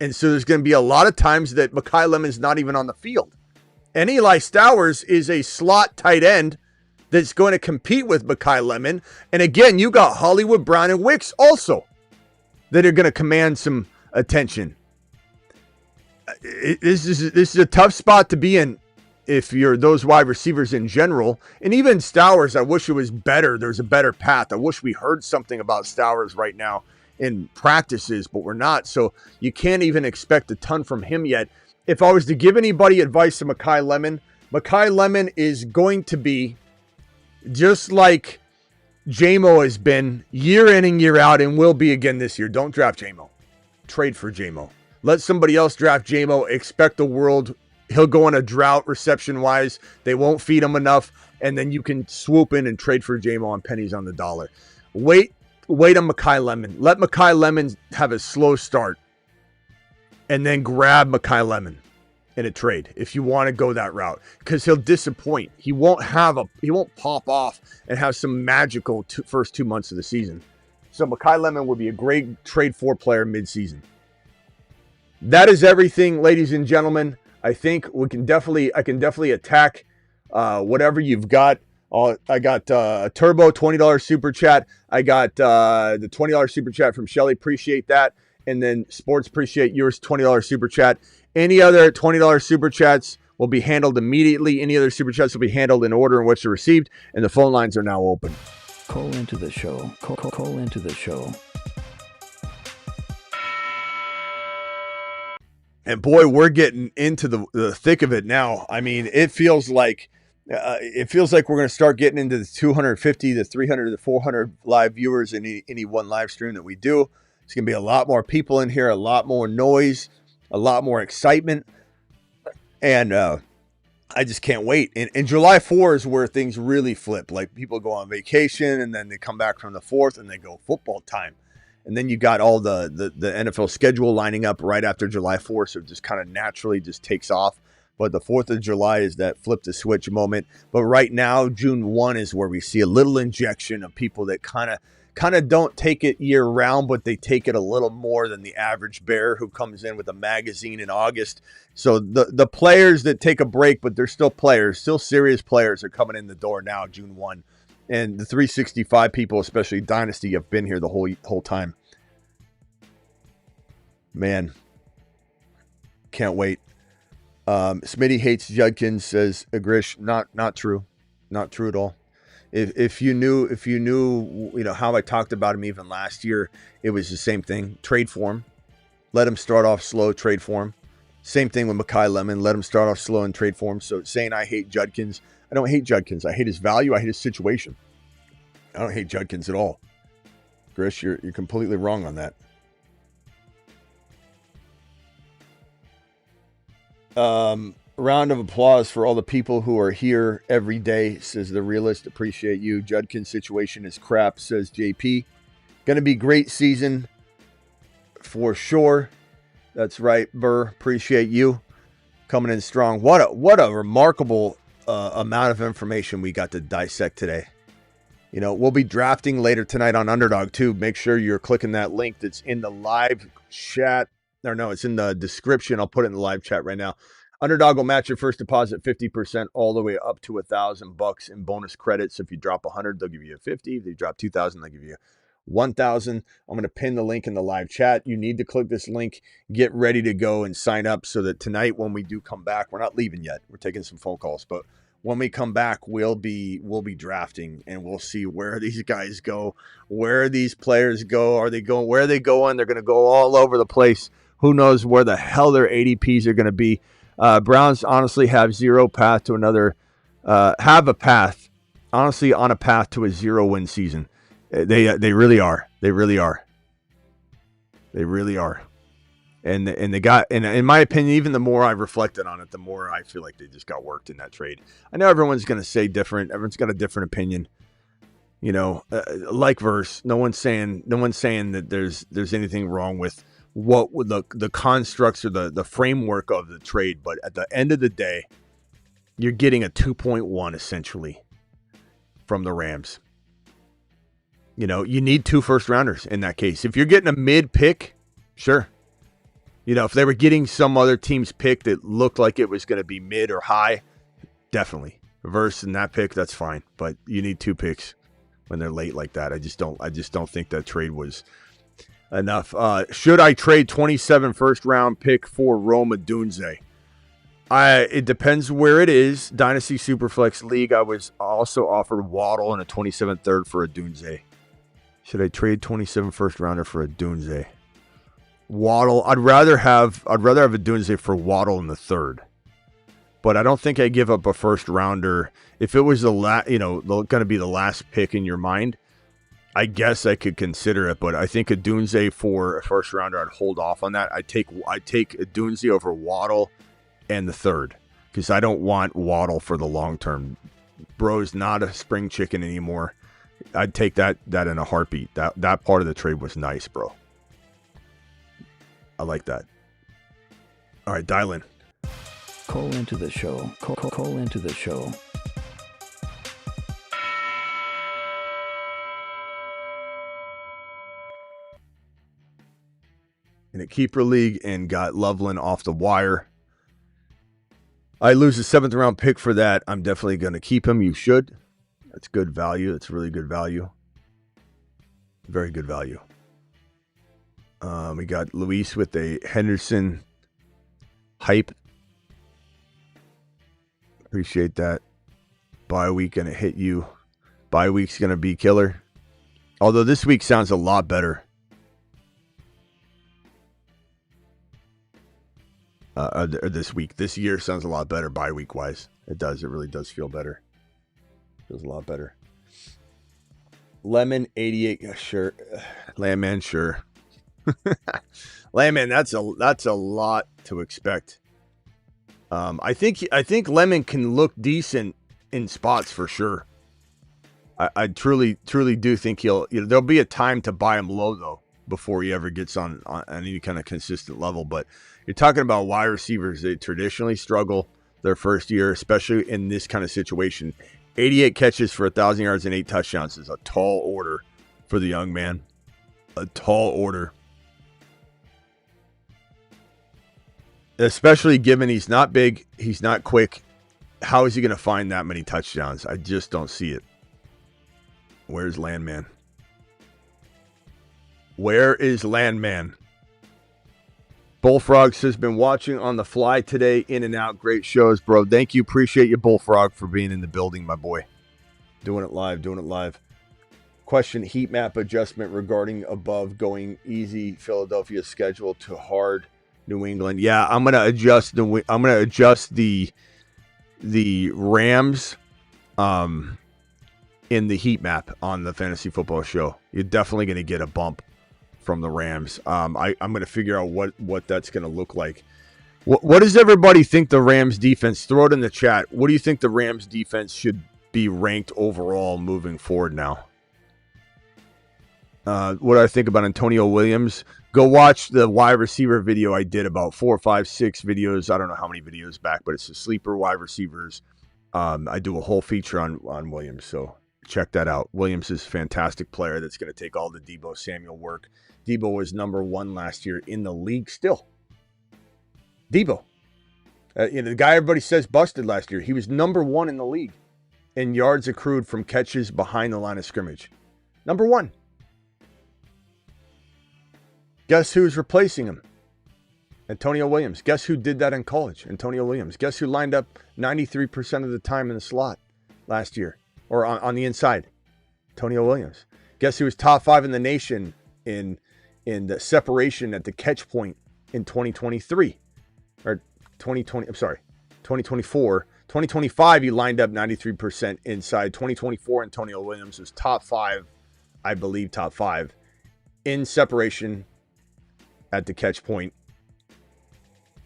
And so there's going to be a lot of times that Makai Lemon's not even on the field. And Eli Stowers is a slot tight end that's going to compete with Makai Lemon. And again, you got Hollywood Brown and Wicks also that are going to command some attention. This is a tough spot to be in if you're those wide receivers in general. And even Stowers, I wish it was better. There's a better path. I wish we heard something about Stowers right now in practices, but we're not. So you can't even expect a ton from him yet. If I was to give anybody advice to Makai Lemon is going to be just like J-Mo has been year in and year out and will be again this year. Don't draft J-Mo. Trade for J-Mo. Let somebody else draft J-Mo. Expect the world. He'll go on a drought reception-wise. They won't feed him enough, and then you can swoop in and trade for J-Mo on pennies on the dollar. Wait on Makai Lemon. Let Makai Lemon have a slow start, and then grab Makai Lemon in a trade if you want to go that route, because he'll disappoint. He won't pop off and have some magical first 2 months of the season. So Makai Lemon would be a great trade for player mid-season. That is everything, ladies and gentlemen. I think I can definitely attack whatever you've got. I got a Turbo $20 super chat. I got the $20 super chat from Shelly. Appreciate that. And then Sports, appreciate yours $20 super chat. Any other $20 super chats will be handled immediately. Any other super chats will be handled in order in which they're received. And the phone lines are now open. Call into the show. Call into the show. And boy, we're getting into the thick of it now. I mean, it feels like we're going to start getting into the 250, the 300, the 400 live viewers in any one live stream that we do. It's going to be a lot more people in here, a lot more noise, a lot more excitement. And I just can't wait. And July 4 is where things really flip. Like people go on vacation and then they come back from the 4th and they go football time. And then you got all the NFL schedule lining up right after July 4th. So it just kind of naturally just takes off. But the 4th of July is that flip the switch moment. But right now, June 1 is where we see a little injection of people that kind of don't take it year round, but they take it a little more than the average bear who comes in with a magazine in August. So the players that take a break, but they're still players, still serious players, are coming in the door now, June 1. And the 365 people, especially Dynasty, have been here the whole time. Man, can't wait. Smitty hates Judkins, says Agrish. Not true. Not true at all. If you knew, how I talked about him even last year, it was the same thing. Trade for him. Let him start off slow, trade for him. Same thing with Makai Lemon. Let him start off slow and trade for him. So saying I hate Judkins, I don't hate Judkins. I hate his value. I hate his situation. I don't hate Judkins at all. Grish, you're completely wrong on that. Round of applause for all the people who are here every day, says the realist. Appreciate you. Judkins' situation is crap, says JP. Gonna be great season for sure. That's right, Burr. Appreciate you coming in strong. What a remarkable amount of information we got to dissect today. You know, we'll be drafting later tonight on Underdog too. Make sure you're clicking that link that's in the live chat. Or no, it's in the description. I'll put it in the live chat right now. Underdog will match your first deposit 50% all the way up to $1,000 in bonus credits. If you drop 100, they'll give you 50. If you drop 2,000, they'll give you 1,000. I'm going to pin the link in the live chat. You need to click this link, get ready to go and sign up so that tonight when we do come back, we're not leaving yet. We're taking some phone calls, but when we come back, we'll be drafting and we'll see where these guys go, where these players go. Are they going? Where are they going? They're going to go all over the place. Who knows where the hell their ADPs are going to be? Browns honestly have zero path to another. Have a path, honestly, on a path to a 0-win season. They really are. They really are. They really are. And they got, and in my opinion, even the more I've reflected on it, the more I feel like they just got worked in that trade. I know everyone's going to say different. Everyone's got a different opinion. You know, like verse. No one's saying that there's anything wrong with what the constructs or the framework of the trade. But at the end of the day, you're getting a 2.1 essentially from the Rams. You know, you need 2 first-rounders in that case. If you're getting a mid-pick, sure. You know, if they were getting some other team's pick that looked like it was going to be mid or high, definitely. Reverse in that pick, that's fine. But you need 2 picks when they're late like that. I just don't think that trade was enough. Should I trade 27 first-round pick for Rome Odunze? It depends where it is. Dynasty Superflex League, I was also offered Waddle and a 27th third for Odunze. Should I trade 27 first-rounder for Odunze? Waddle, I'd rather have Odunze for Waddle in the 3rd, but I don't think I give up a first rounder if it was going to be the last pick in your mind. I guess I could consider it, but I think Odunze for a first rounder, I'd hold off on that. I take Odunze over Waddle and the 3rd because I don't want Waddle for the long term. Bro's not a spring chicken anymore. I'd take that in a heartbeat. That part of the trade was nice, bro. I like that. All right, dial in. Call into the show. Call into the show. In a keeper league and got Loveland off the wire. I lose a 7th round pick for that. I'm definitely going to keep him. You should. That's good value. It's really good value. Very good value. We got Luis with a Henderson hype. Appreciate that. Bye week going to hit you. Bye week's going to be killer. Although this week sounds a lot better. This year sounds a lot better bye week wise. It does. It really does feel better. Feels a lot better. Lemon 88. Sure. Landman, sure. Landman, that's a lot to expect. I think Lemon can look decent in spots for sure. I truly do think there'll be a time to buy him low though before he ever gets on any kind of consistent level. But you're talking about wide receivers. They traditionally struggle their first year, especially in this kind of situation. 88 catches for 1,000 yards and 8 touchdowns is a tall order for the young man. A tall order. Especially given he's not big, he's not quick. How is he going to find that many touchdowns? I just don't see it. Where's Landman? Where is Landman? Bullfrog says, been watching on the fly today, in and out. Great shows, bro. Thank you. Appreciate you, Bullfrog, for being in the building, my boy. Doing it live. Question, heat map adjustment regarding above going easy Philadelphia schedule to hard New England. Yeah, I'm gonna adjust the Rams in the heat map on the Fantasy Football Show. You're definitely gonna get a bump from the Rams. I'm gonna figure out what that's gonna look like. What does everybody think the Rams defense? Throw it in the chat. What do you think the Rams defense should be ranked overall moving forward now? What do I think about Antonio Williams? Go watch the wide receiver video I did about 4, 5, 6 videos. I don't know how many videos back, but it's the sleeper wide receivers. I do a whole feature on Williams, so check that out. Williams is a fantastic player that's going to take all the Deebo Samuel work. Deebo was number 1 last year in the league still. Deebo. The guy everybody says busted last year. He was number 1 in the league in yards accrued from catches behind the line of scrimmage. Number 1. Guess who's replacing him? Antonio Williams. Guess who did that in college? Antonio Williams. Guess who lined up 93% of the time in the slot last year? Or on the inside? Antonio Williams. Guess who was top 5 in the nation in the separation at the catch point in 2023? Or 2020, I'm sorry, 2024. 2025, he lined up 93% inside. 2024, Antonio Williams was top 5, I believe top 5, in separation at the catch point.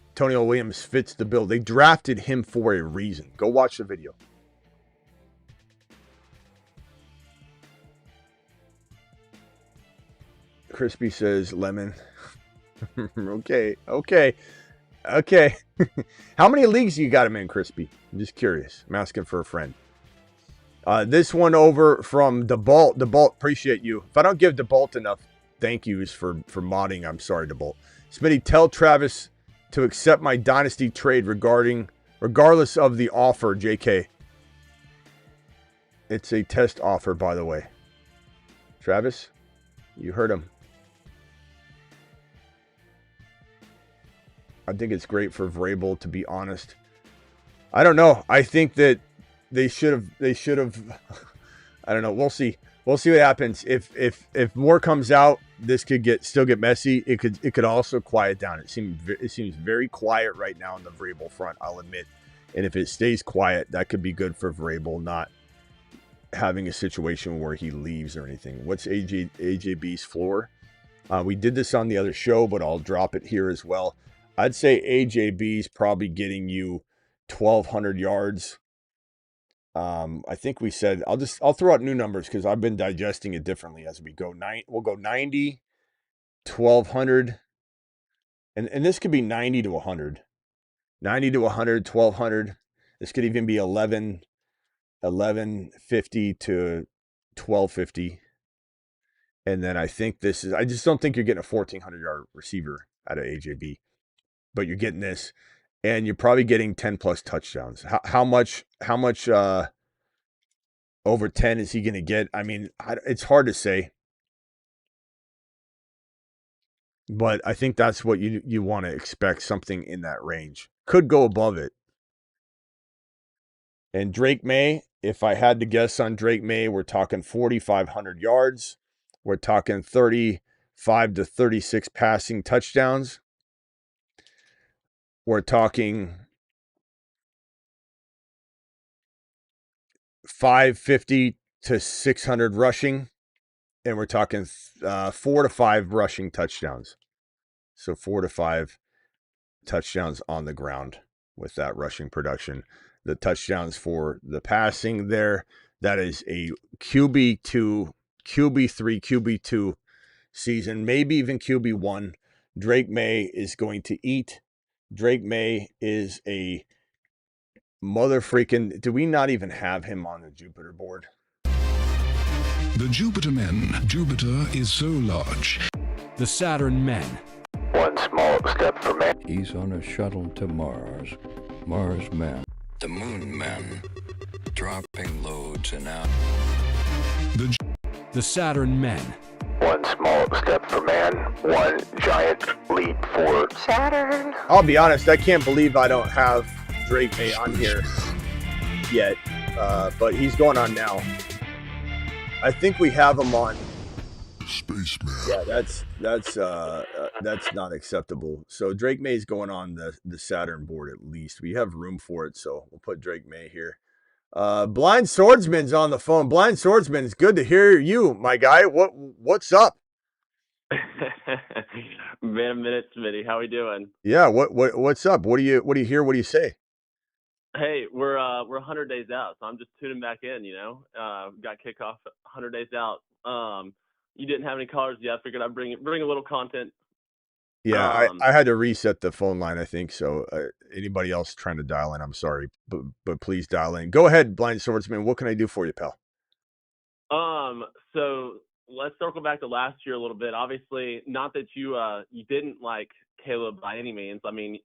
Antonio Williams fits the bill. They drafted him for a reason. Go watch the video. Crispy says lemon. Okay. How many leagues you got him in, Crispy? I'm just curious. I'm asking for a friend. This one over from DeBalt. DeBalt, appreciate you. If I don't give DeBalt enough thank yous for modding, I'm sorry, DeBalt. Smitty, tell Travis to accept my dynasty trade regardless of the offer, JK. It's a test offer, by the way. Travis, you heard him. I think it's great for Vrabel, to be honest. I don't know. I think that they should have. I don't know. We'll see. We'll see what happens. If more comes out, this could still get messy. It could also quiet down. It seems very quiet right now on the Vrabel front, I'll admit. And if it stays quiet, that could be good for Vrabel, not having a situation where he leaves or anything. What's AJB's floor? We did this on the other show, but I'll drop it here as well. I'd say AJB's probably getting you 1,200 yards. I think we said, I'll throw out new numbers because I've been digesting it differently as we go. We'll go 90, 1,200, and this could be 90 to 100. 90 to 100, 1,200. This could even be 1150 to 1,250. And then I just don't think you're getting a 1,400 yard receiver out of AJB. But you're getting this, and you're probably getting 10 plus touchdowns. How much over 10 is he going to get? I mean, it's hard to say, but I think that's what you want to expect, something in that range. Could go above it. And Drake Maye, if I had to guess on Drake Maye, we're talking 4,500 yards. We're talking 35 to 36 passing touchdowns. We're talking 550 to 600 rushing, and we're talking 4 to 5 rushing touchdowns. So 4 to 5 touchdowns on the ground with that rushing production. The touchdowns for the passing there, that is a QB2, QB3, QB2 season, maybe even QB1. Drake Maye is going to eat. Drake Maye is a mother freaking. Do we not even have him on the Jupiter board? The Jupiter men. Jupiter is so large. The Saturn men. One small step for man. He's on a shuttle to Mars. Mars men. The Moon men. Dropping loads and out. The Saturn men. One small step for man. One giant leap for Saturn. I'll be honest, I can't believe I don't have Drake Maye on here yet, but he's going on now. I think we have him on. Spaceman. Yeah, that's not acceptable. So Drake Maye's going on the Saturn board at least. We have room for it, so we'll put Drake Maye here. Blind Swordsman's on the phone. Blind Swordsman, it's good to hear you, my guy. What's up? Been a minute, Smitty. How we doing? Yeah, what's up? What do you hear? What do you say? Hey, we're 100 days out, so I'm just tuning back in. Got kickoff 100 days out. You didn't have any callers yet. I figured I'd bring a little content. Yeah, I had to reset the phone line, I think. So anybody else trying to dial in, I'm sorry, but please dial in. Go ahead, Blind Swordsman. What can I do for you, pal? So let's circle back to last year a little bit. Obviously, not that you didn't like Caleb by any means. I mean,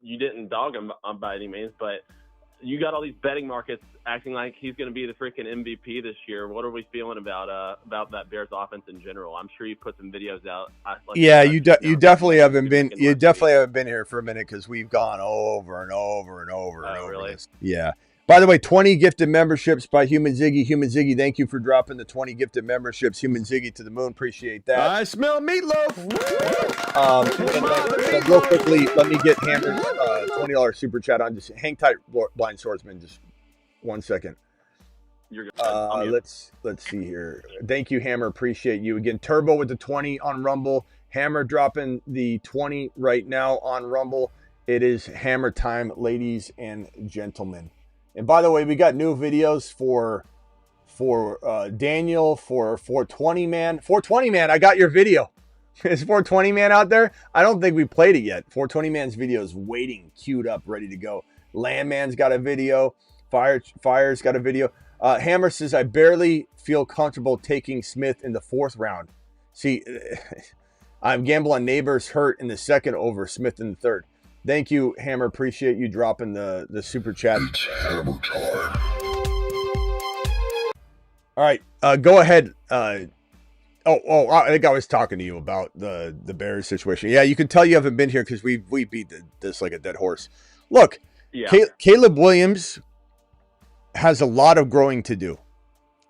you didn't dog him by any means, but you got all these betting markets acting like he's going to be the freaking MVP this year. What are we feeling about that Bears offense in general? I'm sure you put some videos out. You definitely haven't been. You definitely haven't been here for a minute because we've gone over and over and over and over. Really? This. Yeah. By the way, 20 gifted memberships by Human Ziggy. Human Ziggy, thank you for dropping the 20 gifted memberships. Human Ziggy to the moon. Appreciate that. I smell meatloaf. And real quickly, let me get Hammer's $20 super chat on. Just hang tight, Blind Swordsman. Just 1 second. You're good. Let's see here. Thank you, Hammer. Appreciate you. Again, Turbo with the 20 on Rumble. Hammer dropping the 20 right now on Rumble. It is Hammer time, ladies and gentlemen. And by the way, we got new videos for Daniel, for 420 Man. 420 Man, I got your video. Is 420 Man out there? I don't think we played it yet. 420 Man's video is waiting, queued up, ready to go. Landman's got a video. Fire's got a video. Hammer says, I barely feel comfortable taking Smith in the 4th round. See, I'm gambling on Neighbors hurt in the 2nd over Smith in the 3rd. Thank you, Hammer. Appreciate you dropping the super chat. It's Hammer time. All right, go ahead. I think I was talking to you about the Bears situation. Yeah, you can tell you haven't been here because we beat this like a dead horse. Look, yeah. Caleb Williams has a lot of growing to do,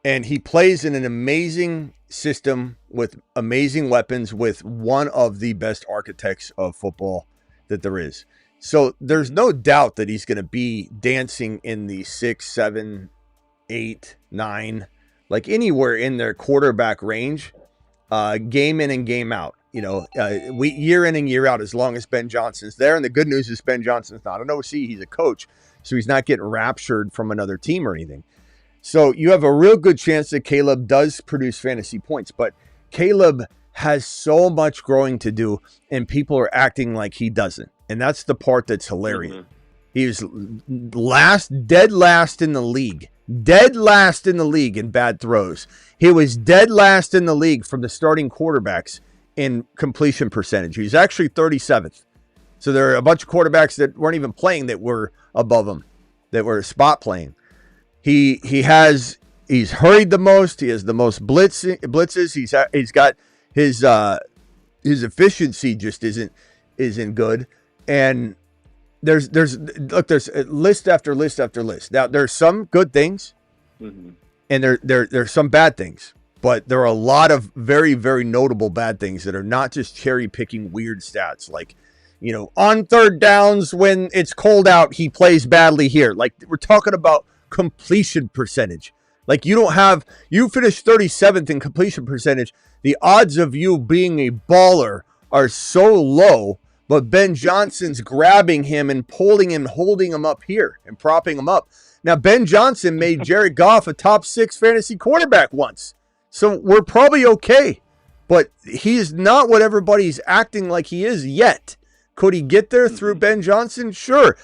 and he plays in an amazing system with amazing weapons with one of the best architects of football that there is. So there's no doubt that he's going to be dancing in the 6, 7, 8, 9, like anywhere in their quarterback range, game in and game out. Year in and year out, as long as Ben Johnson's there. And the good news is Ben Johnson's not an OC; he's a coach, so he's not getting raptured from another team or anything. So you have a real good chance that Caleb does produce fantasy points, but Caleb has so much growing to do, and people are acting like he doesn't. And that's the part that's hilarious. Mm-hmm. He was dead last in the league in bad throws. He was dead last in the league from the starting quarterbacks in completion percentage. He's actually 37th. So there are a bunch of quarterbacks that weren't even playing that were above him, that were spot playing. He's hurried the most. He has the most blitzes. He's got his efficiency just isn't good. And there's list after list after list. Now there's some good things, mm-hmm. and there's some bad things, but there are a lot of very, very notable bad things that are not just cherry picking weird stats. Like, on 3rd downs when it's cold out, he plays badly here. Like, we're talking about completion percentage. Like, you finish 37th in completion percentage. The odds of you being a baller are so low, but Ben Johnson's grabbing him and pulling him, holding him up here and propping him up. Now, Ben Johnson made Jared Goff a top 6 fantasy quarterback once. So we're probably okay, but he's not what everybody's acting like he is yet. Could he get there through Ben Johnson? Sure.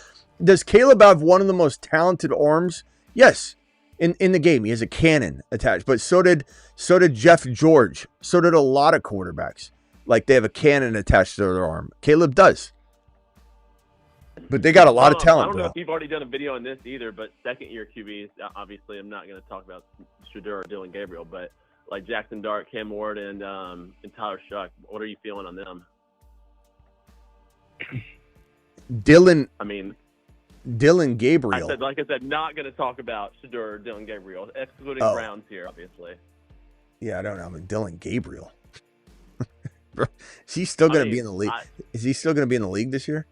Does Caleb have one of the most talented arms? Yes. In the game, he has a cannon attached, but so did Jeff George. So did a lot of quarterbacks. Like, they have a cannon attached to their arm. Caleb does. But they got a lot of talent. I don't know if you've already done a video on this either, but 2nd-year QBs, obviously I'm not going to talk about Shedeur or Dylan Gabriel, but like Jackson Dart, Cam Ward, and Tyler Shuck. What are you feeling on them? Dylan Gabriel. I said, not going to talk about Shedeur or Dylan Gabriel, excluding Browns here, obviously. Yeah, I don't know. I mean, Dylan Gabriel. Is he still going to be in the league? Is he still going to be in the league this year?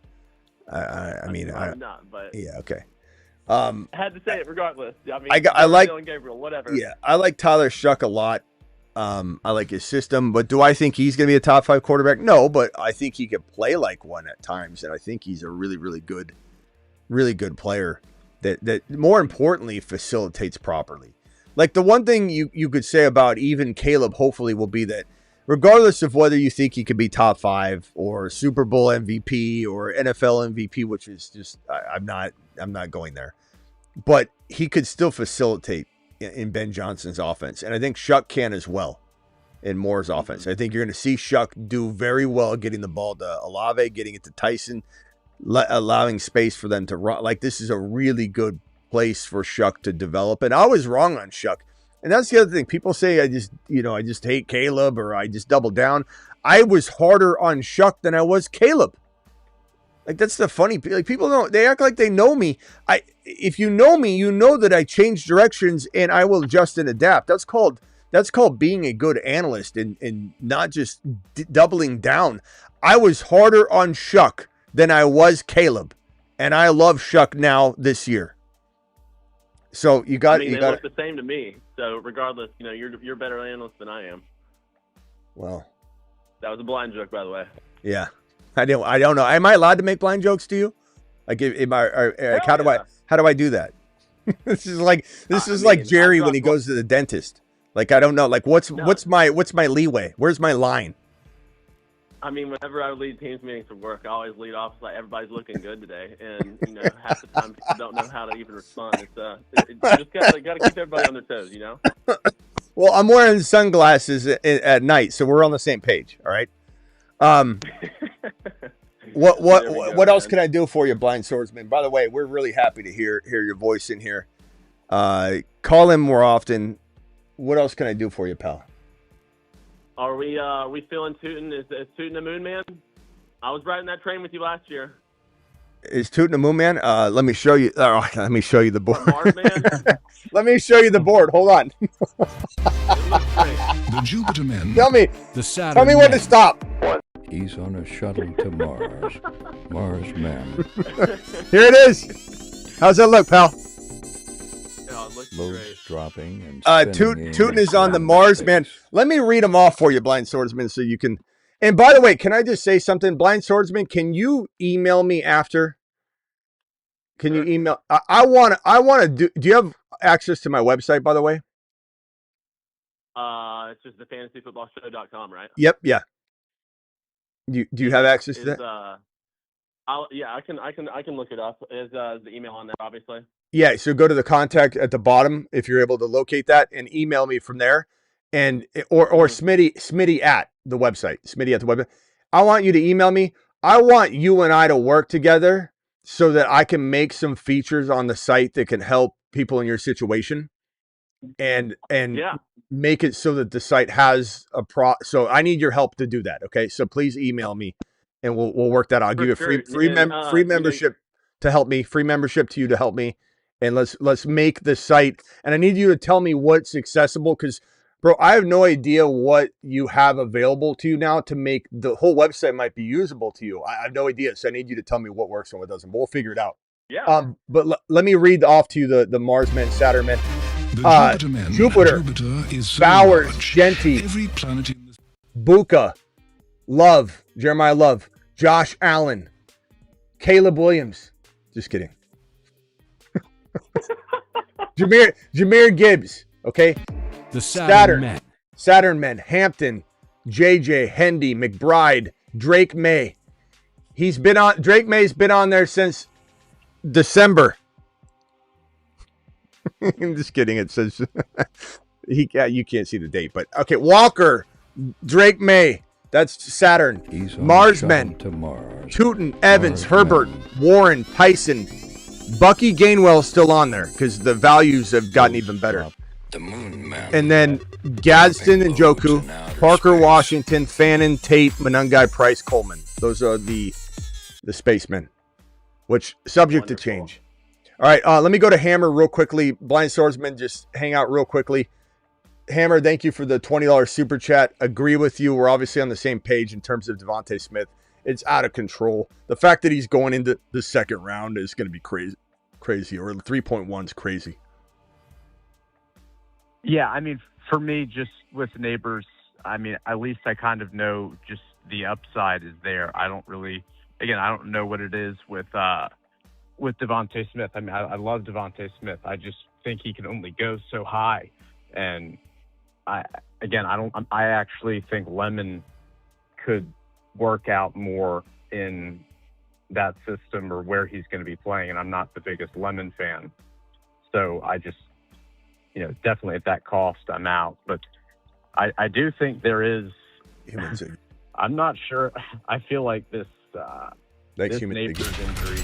I'm not, but yeah, okay. I had to say it regardless. I mean, I like Dylan Gabriel, whatever. Yeah, I like Tyler Shuck a lot. I like his system, but do I think he's going to be a top 5 quarterback? No, but I think he could play like one at times, and I think he's a really, really good player that more importantly facilitates properly. Like, the one thing you could say about even Caleb, hopefully, will be that regardless of whether you think he could be top 5 or Super Bowl MVP or NFL MVP, which is just I'm not going there, but he could still facilitate in Ben Johnson's offense. And I think Shuck can as well in Moore's offense. I think you're going to see Shuck do very well getting the ball to Olave, getting it to Tyson, allowing space for them to run. Like, this is a really good place for Shuck to develop. And I was wrong on Shuck. And that's the other thing. People say I just hate Caleb or I just double down. I was harder on Shuck than I was Caleb. Like, that's the funny. Like, people don't. They act like they know me. If you know me, you know that I change directions and I will adjust and adapt. That's called being a good analyst and not just doubling down. I was harder on Shuck than I was Caleb, and I love Shuck now this year. So you got. They look the same to me. So regardless, you're a better analyst than I am. Well, that was a blind joke, by the way. Yeah, I don't know. Am I allowed to make blind jokes to you? Like, how do I do that? This is like Jerry when he goes to the dentist. Like, I don't know. Like, what's my leeway? Where's my line? I mean, whenever I lead teams meetings for work, I always lead off like everybody's looking good today, and half the time people don't know how to even respond. You just gotta keep everybody on their toes, Well, I'm wearing sunglasses at night, so we're on the same page. All right. What else can I do for you, Blind Swordsman? By the way, we're really happy to hear your voice in here. Call in more often. What else can I do for you, pal? Are we feeling Tootin'? Is Tootin' a Moon Man? I was riding that train with you last year. Is Tootin' a Moon Man? Let me show you. Let me show you the board. Mars Man? Let me show you the board. Hold on. The Jupiter Men. Tell me The when to stop. He's on a shuttle to Mars. Mars Man. Here it is. How's that look, pal? Oh, it looks Loads great. dropping and Tootin' is on the Mars Man. Let me read them off for you, Blind Swordsman, so you can. And by the way, can I just say something, Blind Swordsman? Can you email me after? Can you email? I want to do. Do you have access to my website, by the way? It's just the fantasyfootballshow.com, right? Yep. Yeah. Do you have access to that? I can look it up. Is the email on there, obviously? Yeah. So go to the contact at the bottom if you're able to locate that, and email me from there, and or Smitty at the website. Smitty at the website. I want you to email me. I want you and I to work together so that I can make some features on the site that can help people in your situation, and make it so that the site has a So I need your help to do that. Okay. So please email me and we'll work that out. I'll give you a free membership to help me, free membership to you to help me. And let's make the site. And I need you to tell me what's accessible. Cause bro, I have no idea what you have available to you now to make the whole website might be usable to you. I have no idea. So I need you to tell me what works and what doesn't, but we'll figure it out. Yeah. But let me read off to you the Mars Men, Saturn Men. Jupiter is so Bowers, large. Genty, Every planet in the Buka, Love, Jeremiah Love, Josh Allen, Caleb Williams. Just kidding. Jameer Gibbs. Okay. The Saturn Men. Saturn Men, Hampton, JJ, Hendy, McBride, Drake May. Drake May's been on there since December. I'm just kidding. It says you can't see the date, but okay. Walker, Drake May. That's Saturn. Marsmen to Mars. Tootin, Evans, Mars Herbert, Men. Warren, Tyson, Bucky Gainwell's still on there because the values have gotten even better. The Moon Man. And then Gadsden and Joku, Parker, Washington, Fannin, Tate, Manungai, Price, Coleman. Those are the spacemen, which subject to change. All right, let me go to Hammer real quickly. Blind Swordsman, just hang out real quickly. Hammer, thank you for the $20 super chat. Agree with you. We're obviously on the same page in terms of Devontae Smith. It's out of control. The fact that he's going into the second round is going to be crazy, or 3.1 is crazy. Yeah, I mean, for me, just with Neighbors, I mean, at least I kind of know just the upside is there. I don't know what it is with Devontae Smith. I mean, I love Devontae Smith. I just think he can only go so high. And I actually think Lemon could work out more in that system or where he's going to be playing. And I'm not the biggest Lemon fan. So definitely at that cost, I'm out. But I do think there is. I'm not sure. I feel like this Neighbors injury,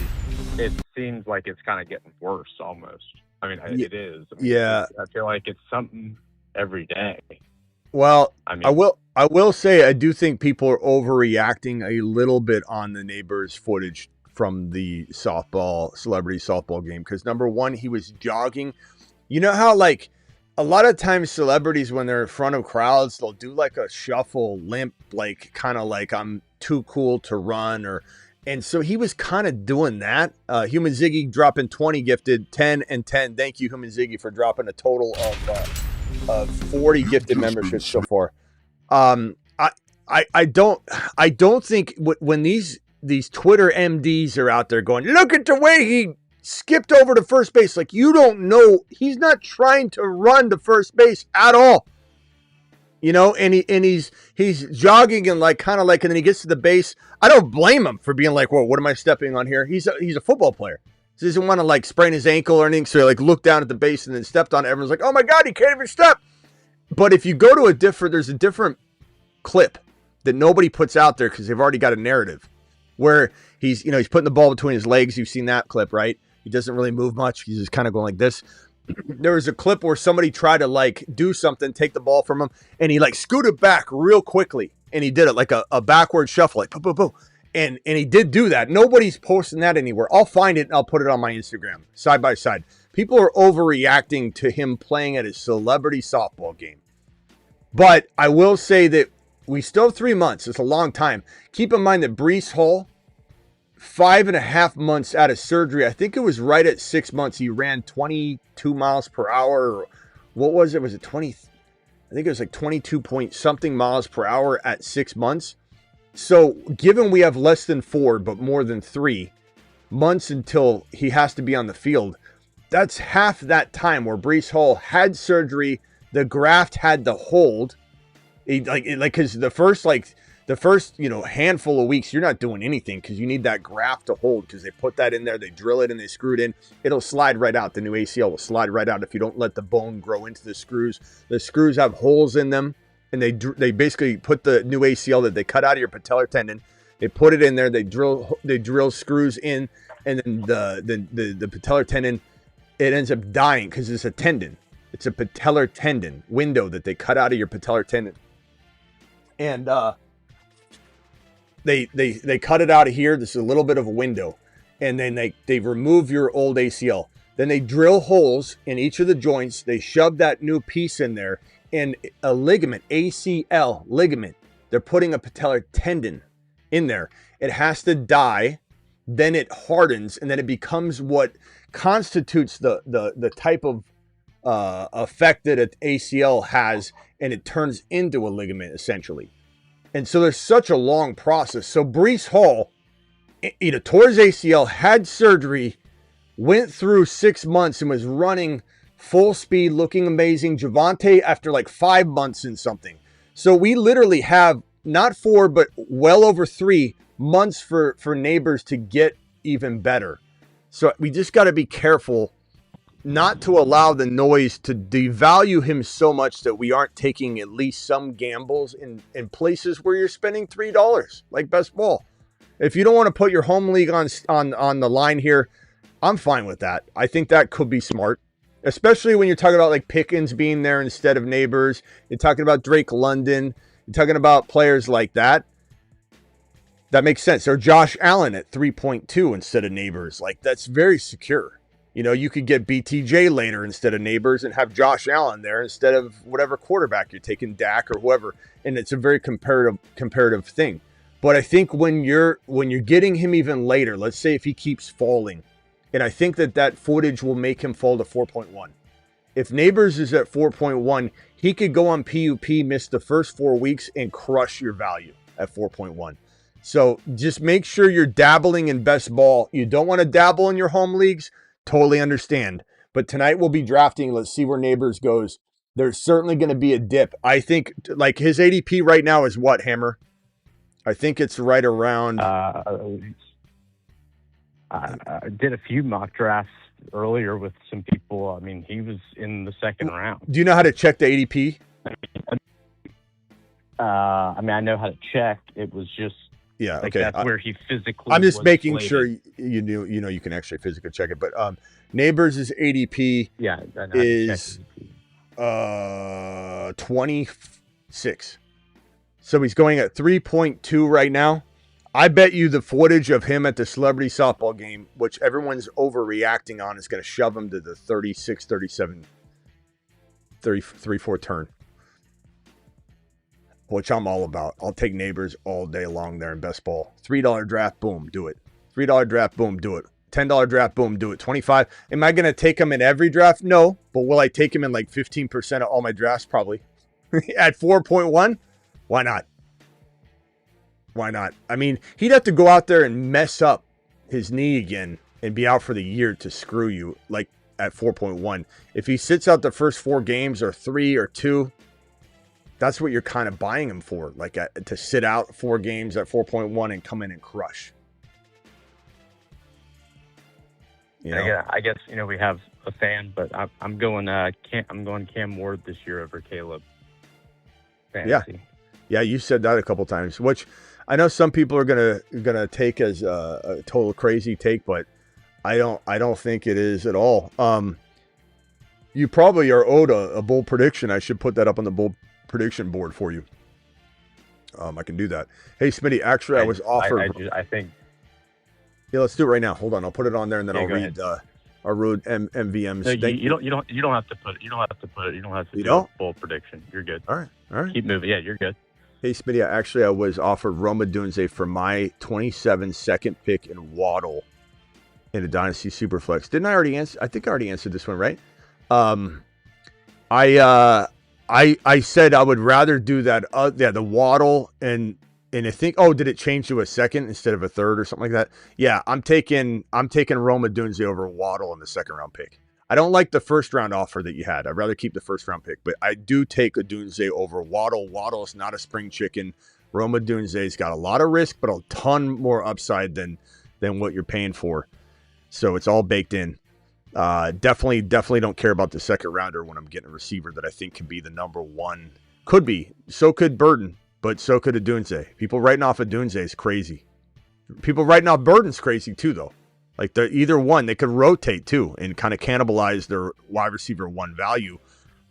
it seems like it's kind of getting worse almost. I mean, it is. I mean, I feel like it's something every day. Well, I will say I do think people are overreacting a little bit on the Neighbors footage from the celebrity softball game. Because number one, he was jogging. You know how like a lot of times celebrities, when they're in front of crowds, they'll do like a shuffle limp, like kind of like I'm too cool to run and so he was kind of doing that. Human Ziggy dropping 20 gifted, 10 and 10. Thank you, Human Ziggy, for dropping a total of 40 gifted memberships so far. I don't think when these Twitter MDs are out there going, look at the way he skipped over to first base. Like, you don't know, he's not trying to run to first base at all. And he's jogging and like kind of like, and then he gets to the base. I don't blame him for being like, whoa, what am I stepping on here? He's a football player. He doesn't want to like sprain his ankle or anything. So he like looked down at the base and then stepped on it. Everyone's like, oh my God, he can't even step. But if you go to there's a different clip that nobody puts out there because they've already got a narrative where he's putting the ball between his legs. You've seen that clip, right? He doesn't really move much. He's just kind of going like this. There was a clip where somebody tried to like do something, take the ball from him, and he like scooted back real quickly, and he did it like a backward shuffle, like boom, boom, boom. And he did do that. Nobody's posting that anywhere. I'll find it and I'll put it on my Instagram side by side. People are overreacting to him playing at his celebrity softball game. But I will say that we still have 3 months. It's a long time. Keep in mind that Breece Hall, 5.5 months out of surgery. I think it was right at 6 months. He ran 22 miles per hour. Or what was it? Was it 20? I think it was like 22 point something miles per hour at 6 months. So given we have less than 4, but more than 3 months until he has to be on the field, that's half that time where Breece Hall had surgery. The graft had to hold. Because the first handful of weeks, you're not doing anything because you need that graft to hold because they put that in there, they drill it and they screw it in. It'll slide right out. The new ACL will slide right out if you don't let the bone grow into the screws. The screws have holes in them, and they basically put the new ACL that they cut out of your patellar tendon. They put it in there. They drill screws in, and then the patellar tendon, it ends up dying because it's a tendon. It's a patellar tendon window that they cut out of your patellar tendon. And they cut it out of here. This is a little bit of a window. And then they remove your old ACL. Then they drill holes in each of the joints. They shove that new piece in there. And a ligament, ACL ligament, they're putting a patellar tendon in there. It has to die. Then it hardens. And then it becomes what constitutes the type of effect that an ACL has, and it turns into a ligament essentially. And so there's such a long process. So Breece Hall, tore his ACL, had surgery, went through 6 months and was running full speed, looking amazing. Javonte after like 5 months and something. So we literally have not 4, but well over 3 months for Neighbors to get even better. So we just got to be careful not to allow the noise to devalue him so much that we aren't taking at least some gambles in places where you're spending $3, like best ball. If you don't want to put your home league on the line here, I'm fine with that. I think that could be smart, especially when you're talking about like Pickens being there instead of Neighbors. You're talking about Drake London. You're talking about players like that. That makes sense. Or Josh Allen at 3.2 instead of Neighbors. Like, that's very secure. You could get BTJ later instead of Neighbors and have Josh Allen there instead of whatever quarterback you're taking, Dak or whoever. And it's a very comparative thing. But I think when you're getting him even later, let's say if he keeps falling, and I think that footage will make him fall to 4.1. If Neighbors is at 4.1, he could go on PUP, miss the first 4 weeks, and crush your value at 4.1. So just make sure you're dabbling in best ball. You don't want to dabble in your home leagues. Totally understand. But tonight we'll be drafting. Let's see where Neighbors goes. There's certainly going to be a dip. I think like his ADP right now is what, Hammer? I think it's right around. I did a few mock drafts earlier with some people. I mean, he was in the second round. Do you know how to check the ADP? I mean, I know how to check. It was just Okay. That's where he physically. I'm just was making slated. sure you can actually physically check it. But Neighbors' ADP Yeah, I know is 26. So he's going at 3.2 right now. I bet you the footage of him at the celebrity softball game, which everyone's overreacting on, is going to shove him to the 36, 37, 34 turn, which I'm all about. I'll take Neighbors all day long there in best ball. $3 draft, boom, do it. $3 draft, boom, do it. $10 draft, boom, do it. 25. Am I going to take him in every draft? No. But will I take him in like 15% of all my drafts? Probably. At 4.1? Why not? Why not? I mean, he'd have to go out there and mess up his knee again and be out for the year to screw you, like at 4.1. If he sits out the first 4 games or 3 or 2, that's what you're kind of buying him for, like to sit out 4 games at 4.1 and come in and crush. Yeah, I guess we have a fan, but I'm going Cam Ward this year over Caleb. Fantasy. Yeah, you said that a couple times, which I know some people are gonna take as a total crazy take, but I don't think it is at all. You probably are owed a bold prediction. I should put that up on the bold prediction board for you. I can do that. Hey, Smitty, actually, I was offered. I think. Yeah, let's do it right now. Hold on, I'll put it on there, and then I'll read ahead. our road MVMs. No, you don't have to put it. You don't have to do a full prediction. You're good. All right. Keep moving. Yeah, you're good. Hey, Smitty, I was offered Roma Dunze for my 27 second pick in Waddle in a Dynasty Superflex. Didn't I already answer? I think I already answered this one, right? I said I would rather do that. The Waddle and I think. Oh, did it change to a second instead of a third or something like that? Yeah, I'm taking Roma Dunze over Waddle in the second round pick. I don't like the first round offer that you had. I'd rather keep the first round pick, but I do take a Dunze over Waddle. Waddle is not a spring chicken. Roma Dunze's got a lot of risk, but a ton more upside than what you're paying for. So it's all baked in. Definitely don't care about the second rounder when I'm getting a receiver that I think can be the number one. Could be. So could Burton, but so could a Dunze. People writing off a Dunze is crazy. People writing off Burton's crazy too, though. Like either one, they could rotate too and kind of cannibalize their wide receiver 1 value,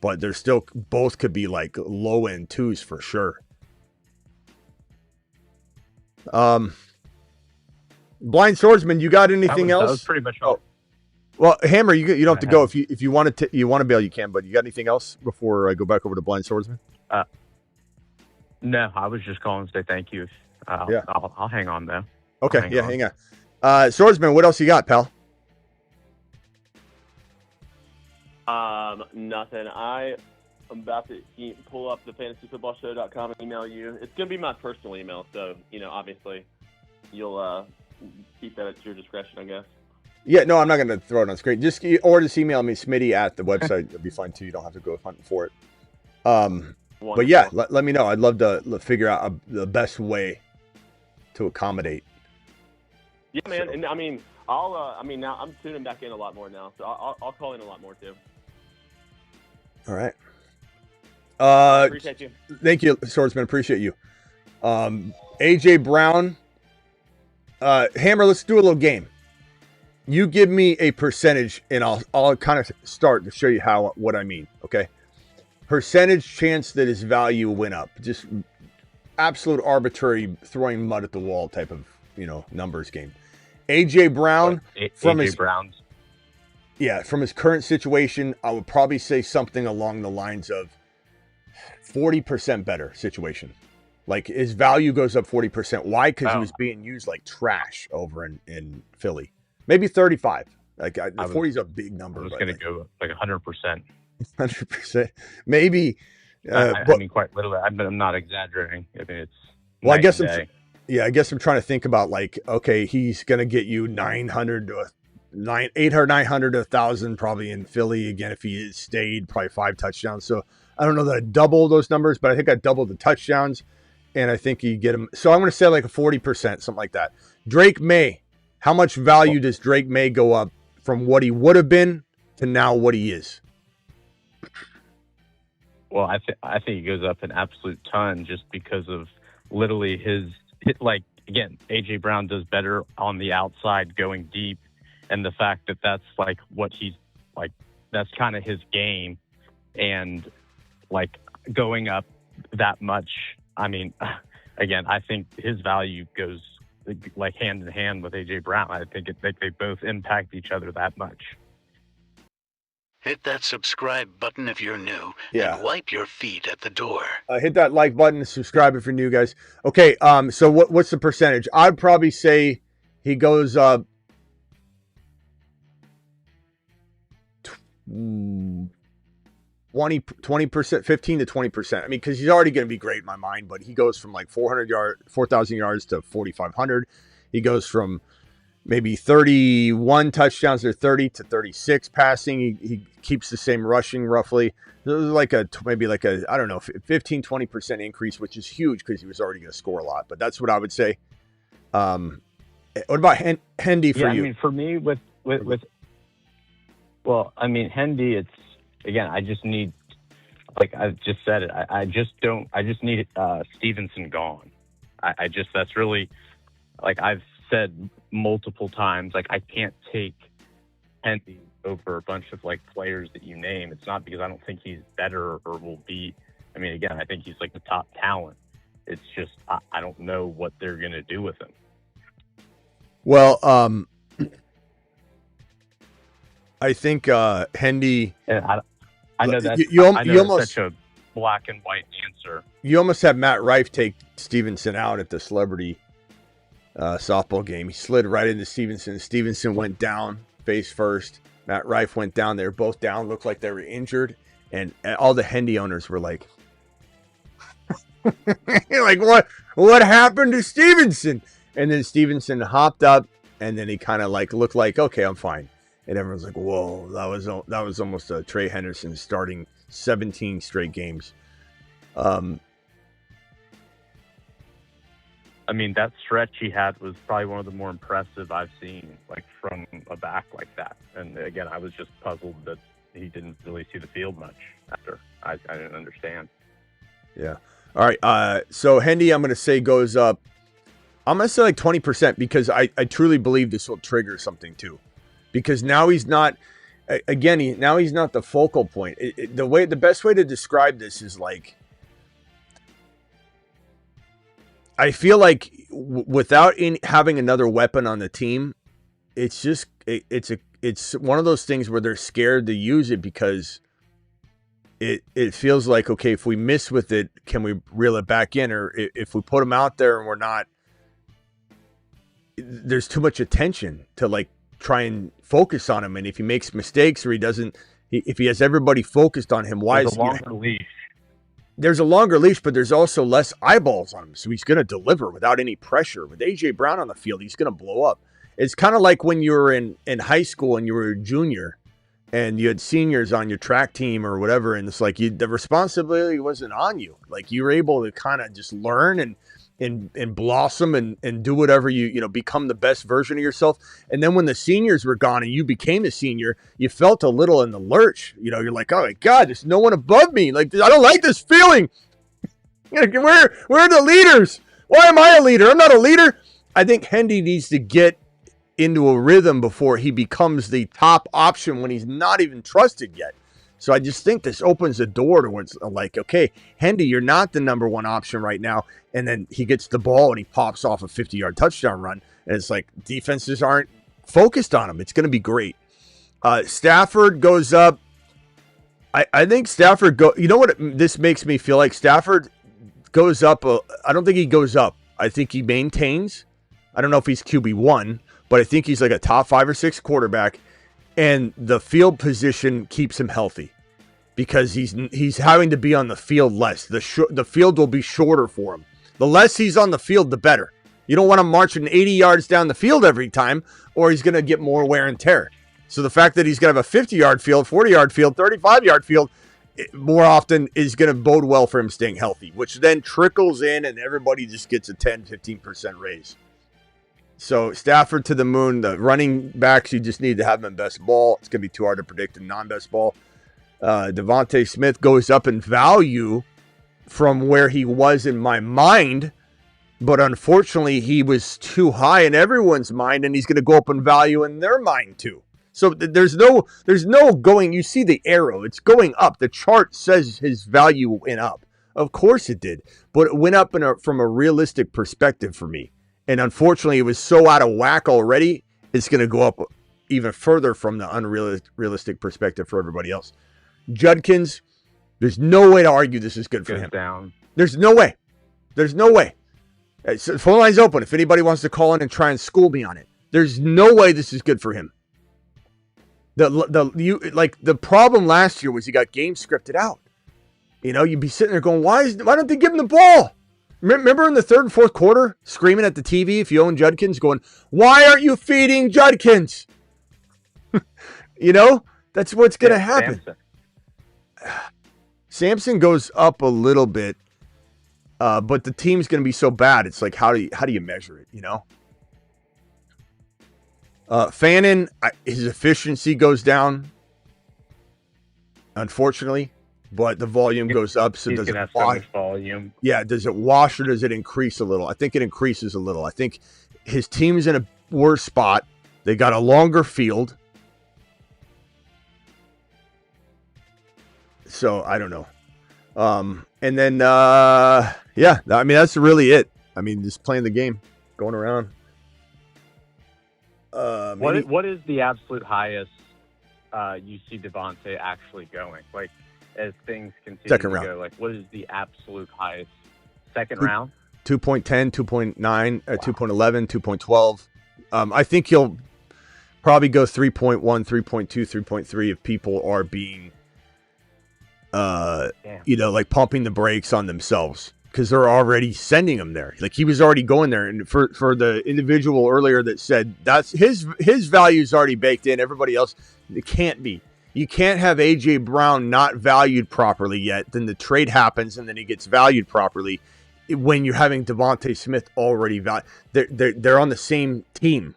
but they're still both could be like low end 2s for sure. Blind Swordsman, you got anything else? That was pretty much all. Oh. Well, Hammer, you don't have to go. If you want to bail, you can. But you got anything else before I go back over to Blind Swordsman? No, I was just calling to say thank you. I'll hang on though. Okay, hang on. Swordsman, what else you got, pal? Nothing. I'm about to pull up the fantasyfootballshow.com and email you. It's going to be my personal email, so, obviously you'll keep that at your discretion, I guess. Yeah, no, I'm not going to throw it on screen. Just email me, Smitty, at the website. It'll be fine, too. You don't have to go hunting for it. But, yeah, let me know. I'd love to figure out the best way to accommodate. Yeah, man, and I'll now I'm tuning back in a lot more now, so I'll call in a lot more too. All right. Appreciate you. Thank you, Swordsman. Appreciate you. AJ Brown. Hammer, let's do a little game. You give me a percentage, and I'll kind of start to show you what I mean. Okay. Percentage chance that his value went up. Just absolute arbitrary throwing mud at the wall type of numbers game. AJ Brown from his current situation, I would probably say something along the lines of 40% better situation. Like his value goes up 40%. Why? Because he was being used like trash over in Philly. Maybe 35. Like 40 is a big number. I was going to go like 100%. 100%. Maybe. I mean, quite literally. I'm not exaggerating. I mean, it's. Well, I guess I'm trying to think about like, okay, he's going to get you 900 to 900 to 1,000 probably in Philly again if he stayed, probably 5 touchdowns. So I don't know that I double those numbers, but I think I doubled the touchdowns, and I think you get him. So I'm going to say like a 40%, something like that. Drake May, how much value does Drake May go up from what he would have been to now what he is? Well, I think he goes up an absolute ton just because of literally his like, again, AJ Brown does better on the outside going deep, and the fact that that's like what he's like, that's kind of his game, and like going up that much. I mean, again, I think his value goes like hand in hand with AJ Brown. I think they both impact each other that much. Hit that subscribe button if you're new, Yeah. and wipe your feet at the door. Hit that like button and subscribe if you're new, guys. Okay, so what's the percentage? I'd probably say he goes 20%, 15 to 20%. I mean, because he's already going to be great in my mind, but he goes from like 4,000 yards to 4,500. He goes from maybe 31 touchdowns to 30 to 36 passing. He keeps the same rushing roughly. There's like maybe like a, I don't know, 15, 20% increase, which is huge because he was already going to score a lot. But that's what I would say. What about Hendy for you? I mean, for me with well, I mean, Hendy, it's, again, I just need, like I just said it, I just need Stevenson gone. That's really, like I've said multiple times, like I can't take Hendy over a bunch of like players that you name. It's not because I don't think he's better or will be, I mean, again, I think he's like the top talent. It's just, I don't know what they're going to do with him. Well, I think Hendy. And I know that you almost such a black and white answer. You almost had Matt Rife take Stevenson out at the celebrity softball game. He slid right into Stevenson. Stevenson went down face first. Matt Rife went down. They were both down. Looked like they were injured, and all the Hendy owners were like, "Like what happened to Stevenson?" And then Stevenson hopped up, and then he kind of like looked like, "Okay, I'm fine." And everyone's like, "Whoa, that was almost a Trey Henderson starting 17 straight games." I mean, that stretch he had was probably one of the more impressive I've seen, like from a back like that. And again, I was just puzzled that he didn't really see the field much after. I didn't understand. Yeah. All right. So Hendy, I'm going to say goes up. I'm going to say like 20% because I truly believe this will trigger something too. Because now he's not, again, now he's not the focal point. The best way to describe this is like, I feel like without having another weapon on the team, it's just it's one of those things where they're scared to use it because it feels like, okay, if we miss with it, can we reel it back in? Or if we put him out there and we're not, there's too much attention to like try and focus on him. And if he makes mistakes or if he has everybody focused on him, why is he longer leash? There's a longer leash, but there's also less eyeballs on him. So he's going to deliver without any pressure. With AJ Brown on the field, he's going to blow up. It's kind of like when you were in high school and you were a junior and you had seniors on your track team or whatever. And it's like the responsibility wasn't on you. Like you were able to kind of just learn and blossom and do whatever you become the best version of yourself. And then when the seniors were gone and you became a senior, you felt a little in the lurch. You're like, oh my God, there's no one above me. Like, I don't like this feeling. Where are the leaders? Why am I a leader? I'm not a leader. I think Hendy needs to get into a rhythm before he becomes the top option when he's not even trusted yet. So I just think this opens the door towards like, okay, Hendy, you're not the number one option right now. And then he gets the ball and he pops off a 50-yard touchdown run. And it's like defenses aren't focused on him. It's going to be great. Stafford goes up. I think Stafford you know what this makes me feel like? Stafford goes up. I don't think he goes up. I think he maintains. I don't know if he's QB1, but I think he's like a top 5 or 6 quarterback. And the field position keeps him healthy because he's having to be on the field less. The field will be shorter for him. The less he's on the field, the better. You don't want him marching 80 yards down the field every time, or he's going to get more wear and tear. So the fact that he's going to have a 50-yard field, 40-yard field, 35-yard field more often is going to bode well for him staying healthy, which then trickles in and everybody just gets a 10, 15% raise. So Stafford to the moon. The running backs, you just need to have them in best ball. It's going to be too hard to predict in non-best ball. Devontae Smith goes up in value from where he was in my mind, but unfortunately he was too high in everyone's mind, and he's going to go up in value in their mind too. So there's no going. You see the arrow; it's going up. The chart says his value went up. Of course it did, but it went up from a realistic perspective for me. And unfortunately, it was so out of whack already. It's going to go up even further from the unrealistic perspective for everybody else. Judkins, there's no way to argue this is good for him. Down. There's no way. There's no way. So phone line's open if anybody wants to call in and try and school me on it. There's no way this is good for him. The problem last year was he got games scripted out. You know, you'd be sitting there going, why don't they give him the ball? Remember in the third and fourth quarter, screaming at the TV if you own Judkins, going, why aren't you feeding Judkins? You know, that's what's going to happen. Samson goes up a little bit, but the team's going to be so bad. It's like, how do you measure it, you know? Fannin, his efficiency goes down, unfortunately, but the volume goes up. So does it wash? So much volume. Yeah, does it wash or does it increase a little? I think it increases a little. I think his team's in a worse spot. They got a longer field. So I don't know. And then, yeah, I mean, that's really it. I mean, just playing the game, going around. What is the absolute highest you see Devontae actually going? Like, as things continue Second to round. go, like, what is the absolute highest? Second round? 2.10, 2.9, 2.11, 2.12. I think he'll probably go 3.1, 3.2, 3.3 if people are being, you know, like pumping the brakes on themselves because they're already sending him there. Like he was already going there. And for the individual earlier that said that's his value is already baked in, everybody else, it can't be. You can't have A.J. Brown not valued properly yet. Then the trade happens and then he gets valued properly when you're having Devontae Smith already valued. They're on the same team.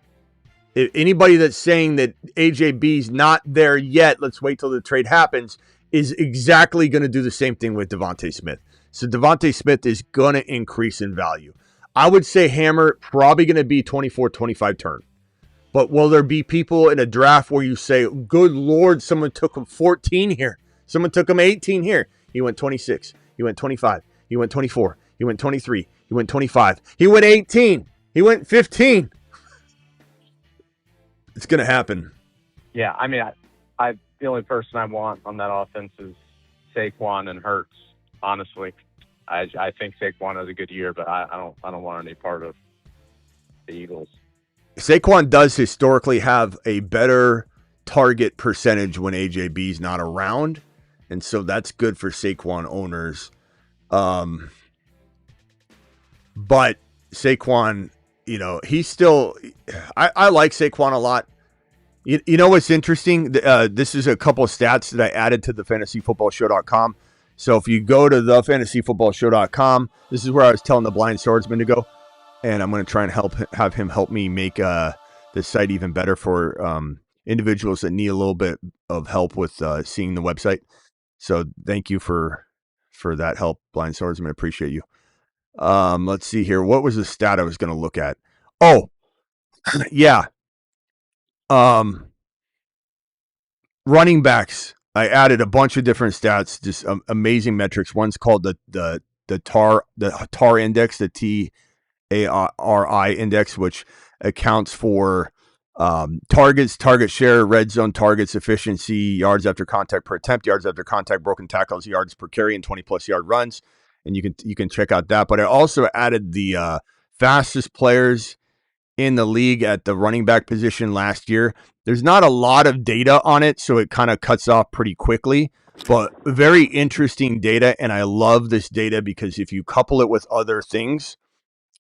If anybody that's saying that AJB's not there yet, let's wait till the trade happens, is exactly going to do the same thing with Devontae Smith. So Devontae Smith is going to increase in value. I would say hammer probably going to be 24-25 turn. But will there be people in a draft where you say, good Lord, someone took him 14 here. Someone took him 18 here. He went 26. He went 25. He went 24. He went 23. He went 25. He went 18. He went 15. It's going to happen. Yeah, I mean, I the only person I want on that offense is Saquon and Hurts. Honestly, I think Saquon has a good year, but I don't want any part of the Eagles. Saquon does historically have a better target percentage when AJB's not around, and so that's good for Saquon owners. But Saquon, you know, he's still. I like Saquon a lot. You know what's interesting? This is a couple of stats that I added to the fantasyfootballshow.com. So if you go to thefantasyfootballshow.com, this is where I was telling the blind swordsman to go. And I'm going to try and have him help me make the site even better for individuals that need a little bit of help with seeing the website. So thank you for that help, Blind Swordsman. Appreciate you. Let's see here. What was the stat I was going to look at? Oh, yeah. Running backs. I added a bunch of different stats, just amazing metrics. One's called the TAR index, the TARI index, which accounts for targets, target share, red zone targets, efficiency, yards after contact per attempt, yards after contact, broken tackles, yards per carry, and 20+ yard runs. And you can check out that. But I also added the fastest players in the league at the running back position last year. There's not a lot of data on it, so it kind of cuts off pretty quickly, but very interesting data. And I love this data because if you couple it with other things,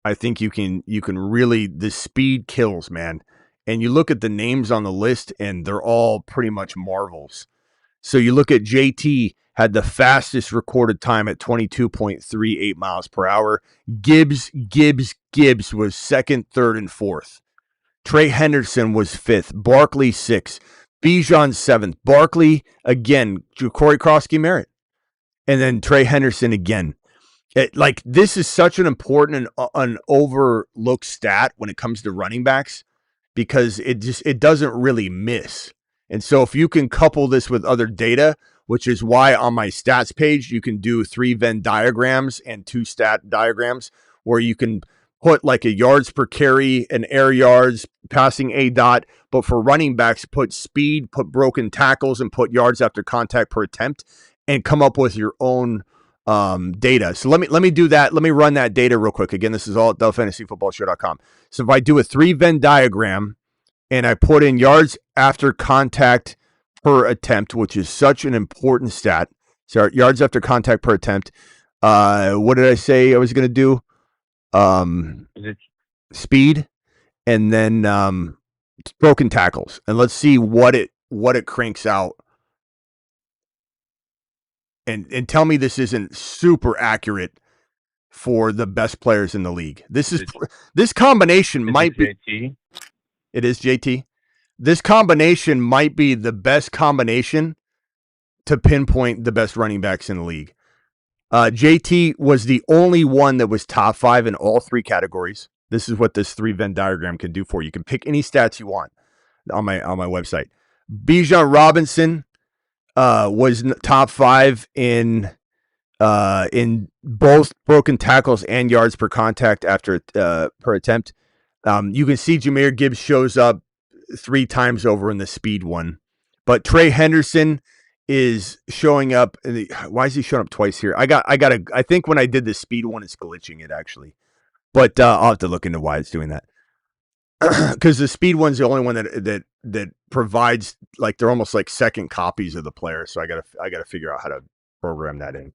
I think you can really, the speed kills, man. And you look at the names on the list and they're all pretty much marvels. So you look at JT had the fastest recorded time at 22.38 miles per hour. Gibbs was second, third, and fourth Trey Henderson was 5th. Barkley 6th. Bijan 7th. Barkley again. Corey Krosky-Merritt. And then Trey Henderson again. This is such an important and an overlooked stat when it comes to running backs because it doesn't really miss. And so if you can couple this with other data, which is why on my stats page you can do 3 Venn diagrams and 2 stat diagrams where you can put like a yards per carry, an air yards, passing a dot, but for running backs, put speed, put broken tackles, and put yards after contact per attempt, and come up with your own data. So let me do that. Let me run that data real quick. Again, this is all at thefantasyfootballshow.com. So if I do a 3 Venn diagram and I put in yards after contact per attempt, which is such an important stat. So yards after contact per attempt. What did I say I was going to do? Speed, and then broken tackles. And let's see what it cranks out. And tell me this isn't super accurate for the best players in the league. This combination might be JT. It is JT. This combination might be the best combination to pinpoint the best running backs in the league. JT was the only one that was top 5 in all 3 categories. This is what this 3 Venn diagram can do for you. You can pick any stats you want on my website. Bijan Robinson was top 5 in both broken tackles and yards per contact after per attempt. You can see Jahmyr Gibbs shows up 3 times over in the speed one, but Trey Henderson is showing up. Why is he showing up twice here? I think when I did the speed one, it's glitching it actually, but I'll have to look into why it's doing that. Because the speed one's the only one that provides, like, they're almost like second copies of the player. So I gotta figure out how to program that in.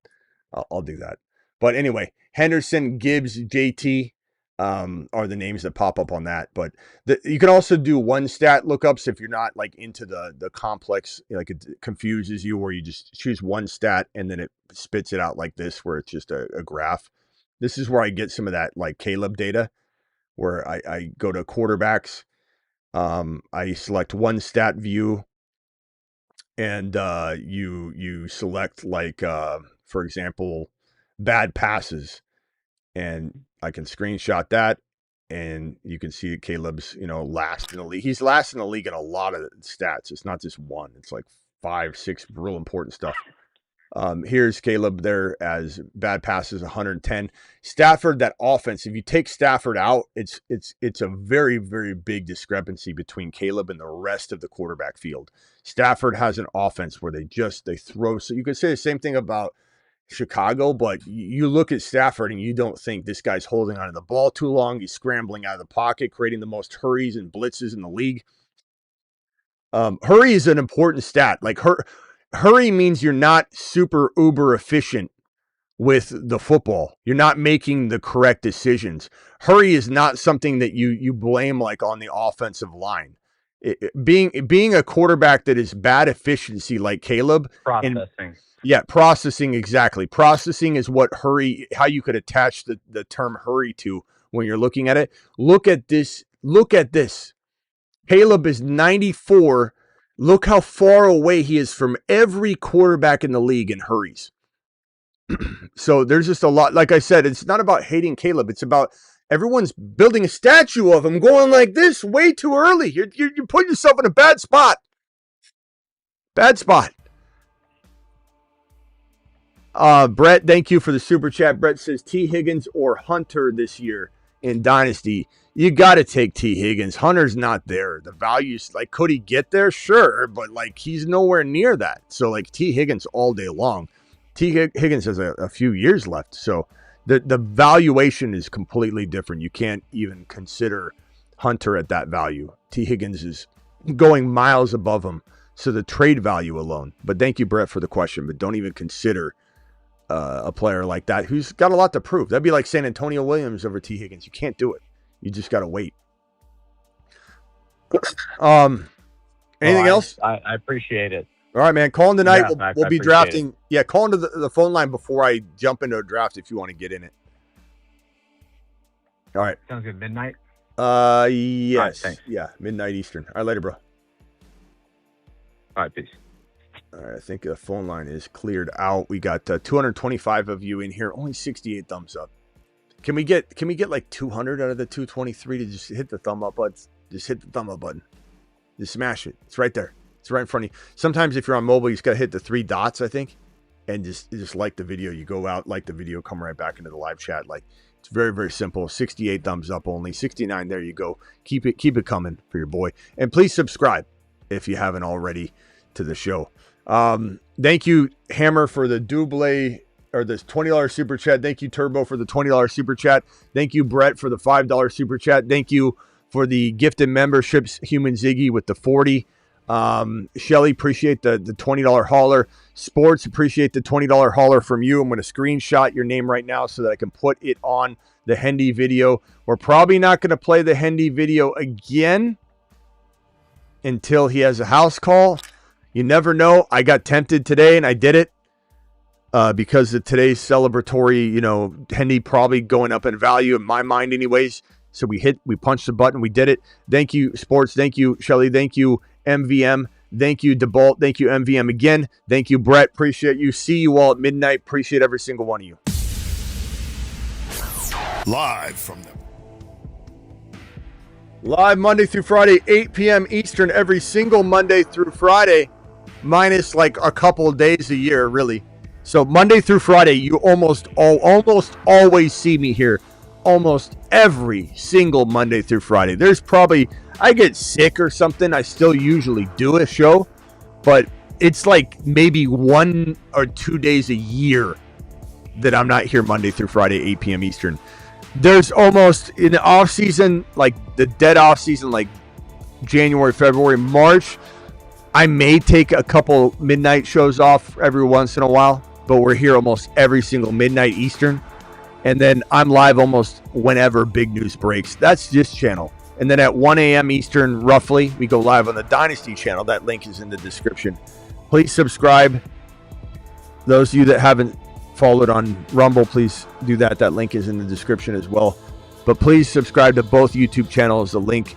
I'll do that. But anyway, Henderson, Gibbs, JT are the names that pop up on that. But you can also do one stat lookups if you're not like into the complex, like it confuses you, where you just choose one stat and then it spits it out like this, where it's just a graph. This is where I get some of that like Caleb data, where I go to quarterbacks. I select one stat view, and you select like for example, bad passes, and I can screenshot that, and you can see that Caleb's last in the league. He's last in the league in a lot of stats. It's not just one. It's like 5, 6 real important stuff. Here's Caleb there as bad passes, 110. Stafford, that offense, if you take Stafford out, it's a very, very big discrepancy between Caleb and the rest of the quarterback field. Stafford has an offense where they throw. So you could say the same thing about Chicago, but you look at Stafford and you don't think this guy's holding onto the ball too long. He's scrambling out of the pocket, creating the most hurries and blitzes in the league. Hurry is an important stat. Like hurry means you're not super uber efficient with the football. You're not making the correct decisions. Hurry is not something that you blame like on the offensive line. Being a quarterback that is bad efficiency like Caleb. Processing, exactly. Processing is what how you could attach the term hurry to when you're looking at it. Look at this. Caleb is 94. Look how far away he is from every quarterback in the league in hurries. So there's just a lot. Like I said, it's not about hating Caleb. It's about everyone's building a statue of him going like this way too early. You're putting yourself in a bad spot. Bad spot. Brett, thank you for the super chat. Brett says T. Higgins or Hunter this year in Dynasty. You got to take T. Higgins. Hunter's not there. The values, like, could he get there? Sure, but like he's nowhere near that. So like T. Higgins all day long. T. Higgins has a few years left. So the valuation is completely different. You can't even consider Hunter at that value. T. Higgins is going miles above him. So the trade value alone. But thank you, Brett, for the question. But don't even consider a player like that who's got a lot to prove. That'd be like saying Antonio Williams over T. Higgins. You can't do it. You just got to wait. Anything else? I appreciate it. All right, man. Call in tonight. Yeah, Max, we'll be drafting. Yeah, call into the phone line before I jump into a draft if you want to get in it. All right. Sounds good. Midnight? Yes. thanks. Yeah, midnight Eastern. All right, later, bro. All right, peace. All right, I think the phone line is cleared out. We got 225 of you in here. Only 68 thumbs up. Can we get like 200 out of the 223 to just hit the thumb up button? Just hit the thumb up button. Just smash it. It's right there. It's right in front of you. Sometimes if you're on mobile, you just got to hit the 3 dots, I think, and just like the video. You go out, like the video, come right back into the live chat. Like, it's very, very simple. 68 thumbs up only. 69. There you go. Keep it coming for your boy. And please subscribe if you haven't already to the show. Thank you, Hammer, for the double or this $20 super chat. Thank you, Turbo, for the $20 super chat. Thank you, Brett, for the $5 super chat. Thank you for the gifted memberships, Human Ziggy with the 40. Shelly, appreciate the $20 hauler. Sports, appreciate the $20 hauler from you. I'm going to screenshot your name right now so that I can put it on the Hendy video. We're probably not going to play the Hendy video again until he has a house call. You never know. I got tempted today and I did it because of today's celebratory, Hendy probably going up in value in my mind anyways. So we punched the button. We did it. Thank you, Sports. Thank you, Shelly. Thank you, MVM. Thank you, DeBolt. Thank you, MVM again. Thank you, Brett. Appreciate you. See you all at midnight. Appreciate every single one of you. Live Monday through Friday, 8 p.m. Eastern, every single Monday through Friday, minus like a couple of days a year, really. So Monday through Friday, you almost always see me here. Almost every single Monday through Friday. There's probably, I get sick or something, I still usually do a show, but it's like maybe 1 or 2 days a year that I'm not here Monday through Friday, 8 p.m. Eastern. There's almost, in the off season, like the dead off season, like January, February, March, I may take a couple midnight shows off every once in a while, but we're here almost every single midnight Eastern. And then I'm live almost whenever big news breaks. That's this channel. And then at 1 a.m. Eastern, roughly, we go live on the Dynasty channel. That link is in the description. Please subscribe. Those of you that haven't followed on Rumble, please do that. That link is in the description as well. But please subscribe to both YouTube channels. The links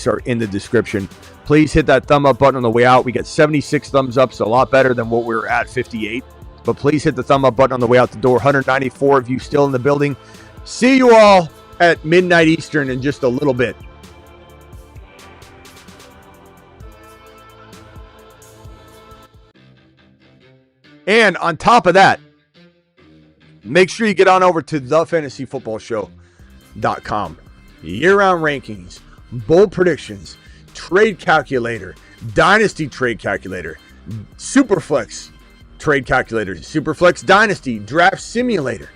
are in the description. Please hit that thumb up button on the way out. We got 76 thumbs up, so a lot better than what we were at, 58. But please hit the thumb up button on the way out the door. 194 of you still in the building. See you all at midnight Eastern in just a little bit. And on top of that, make sure you get on over to thefantasyfootballshow.com. Year-round rankings, bold predictions, trade calculator, dynasty trade calculator, Superflex trade calculator, Superflex Dynasty, Draft Simulator,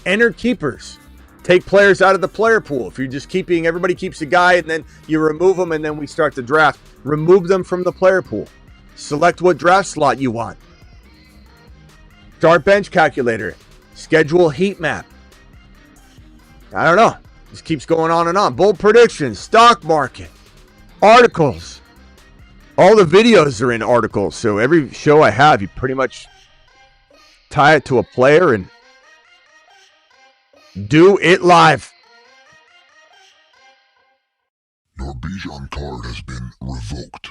enter keepers, take players out of the player pool. If you're just keeping, everybody keeps a guy and then you remove them and then we start the draft. Remove them from the player pool. Select what draft slot you want. Start bench calculator, schedule heat map. I don't know. Just keeps going on and on. Bold predictions, stock market, articles. All the videos are in articles. So every show I have, you pretty much tie it to a player and do it live. Your Bijan card has been revoked.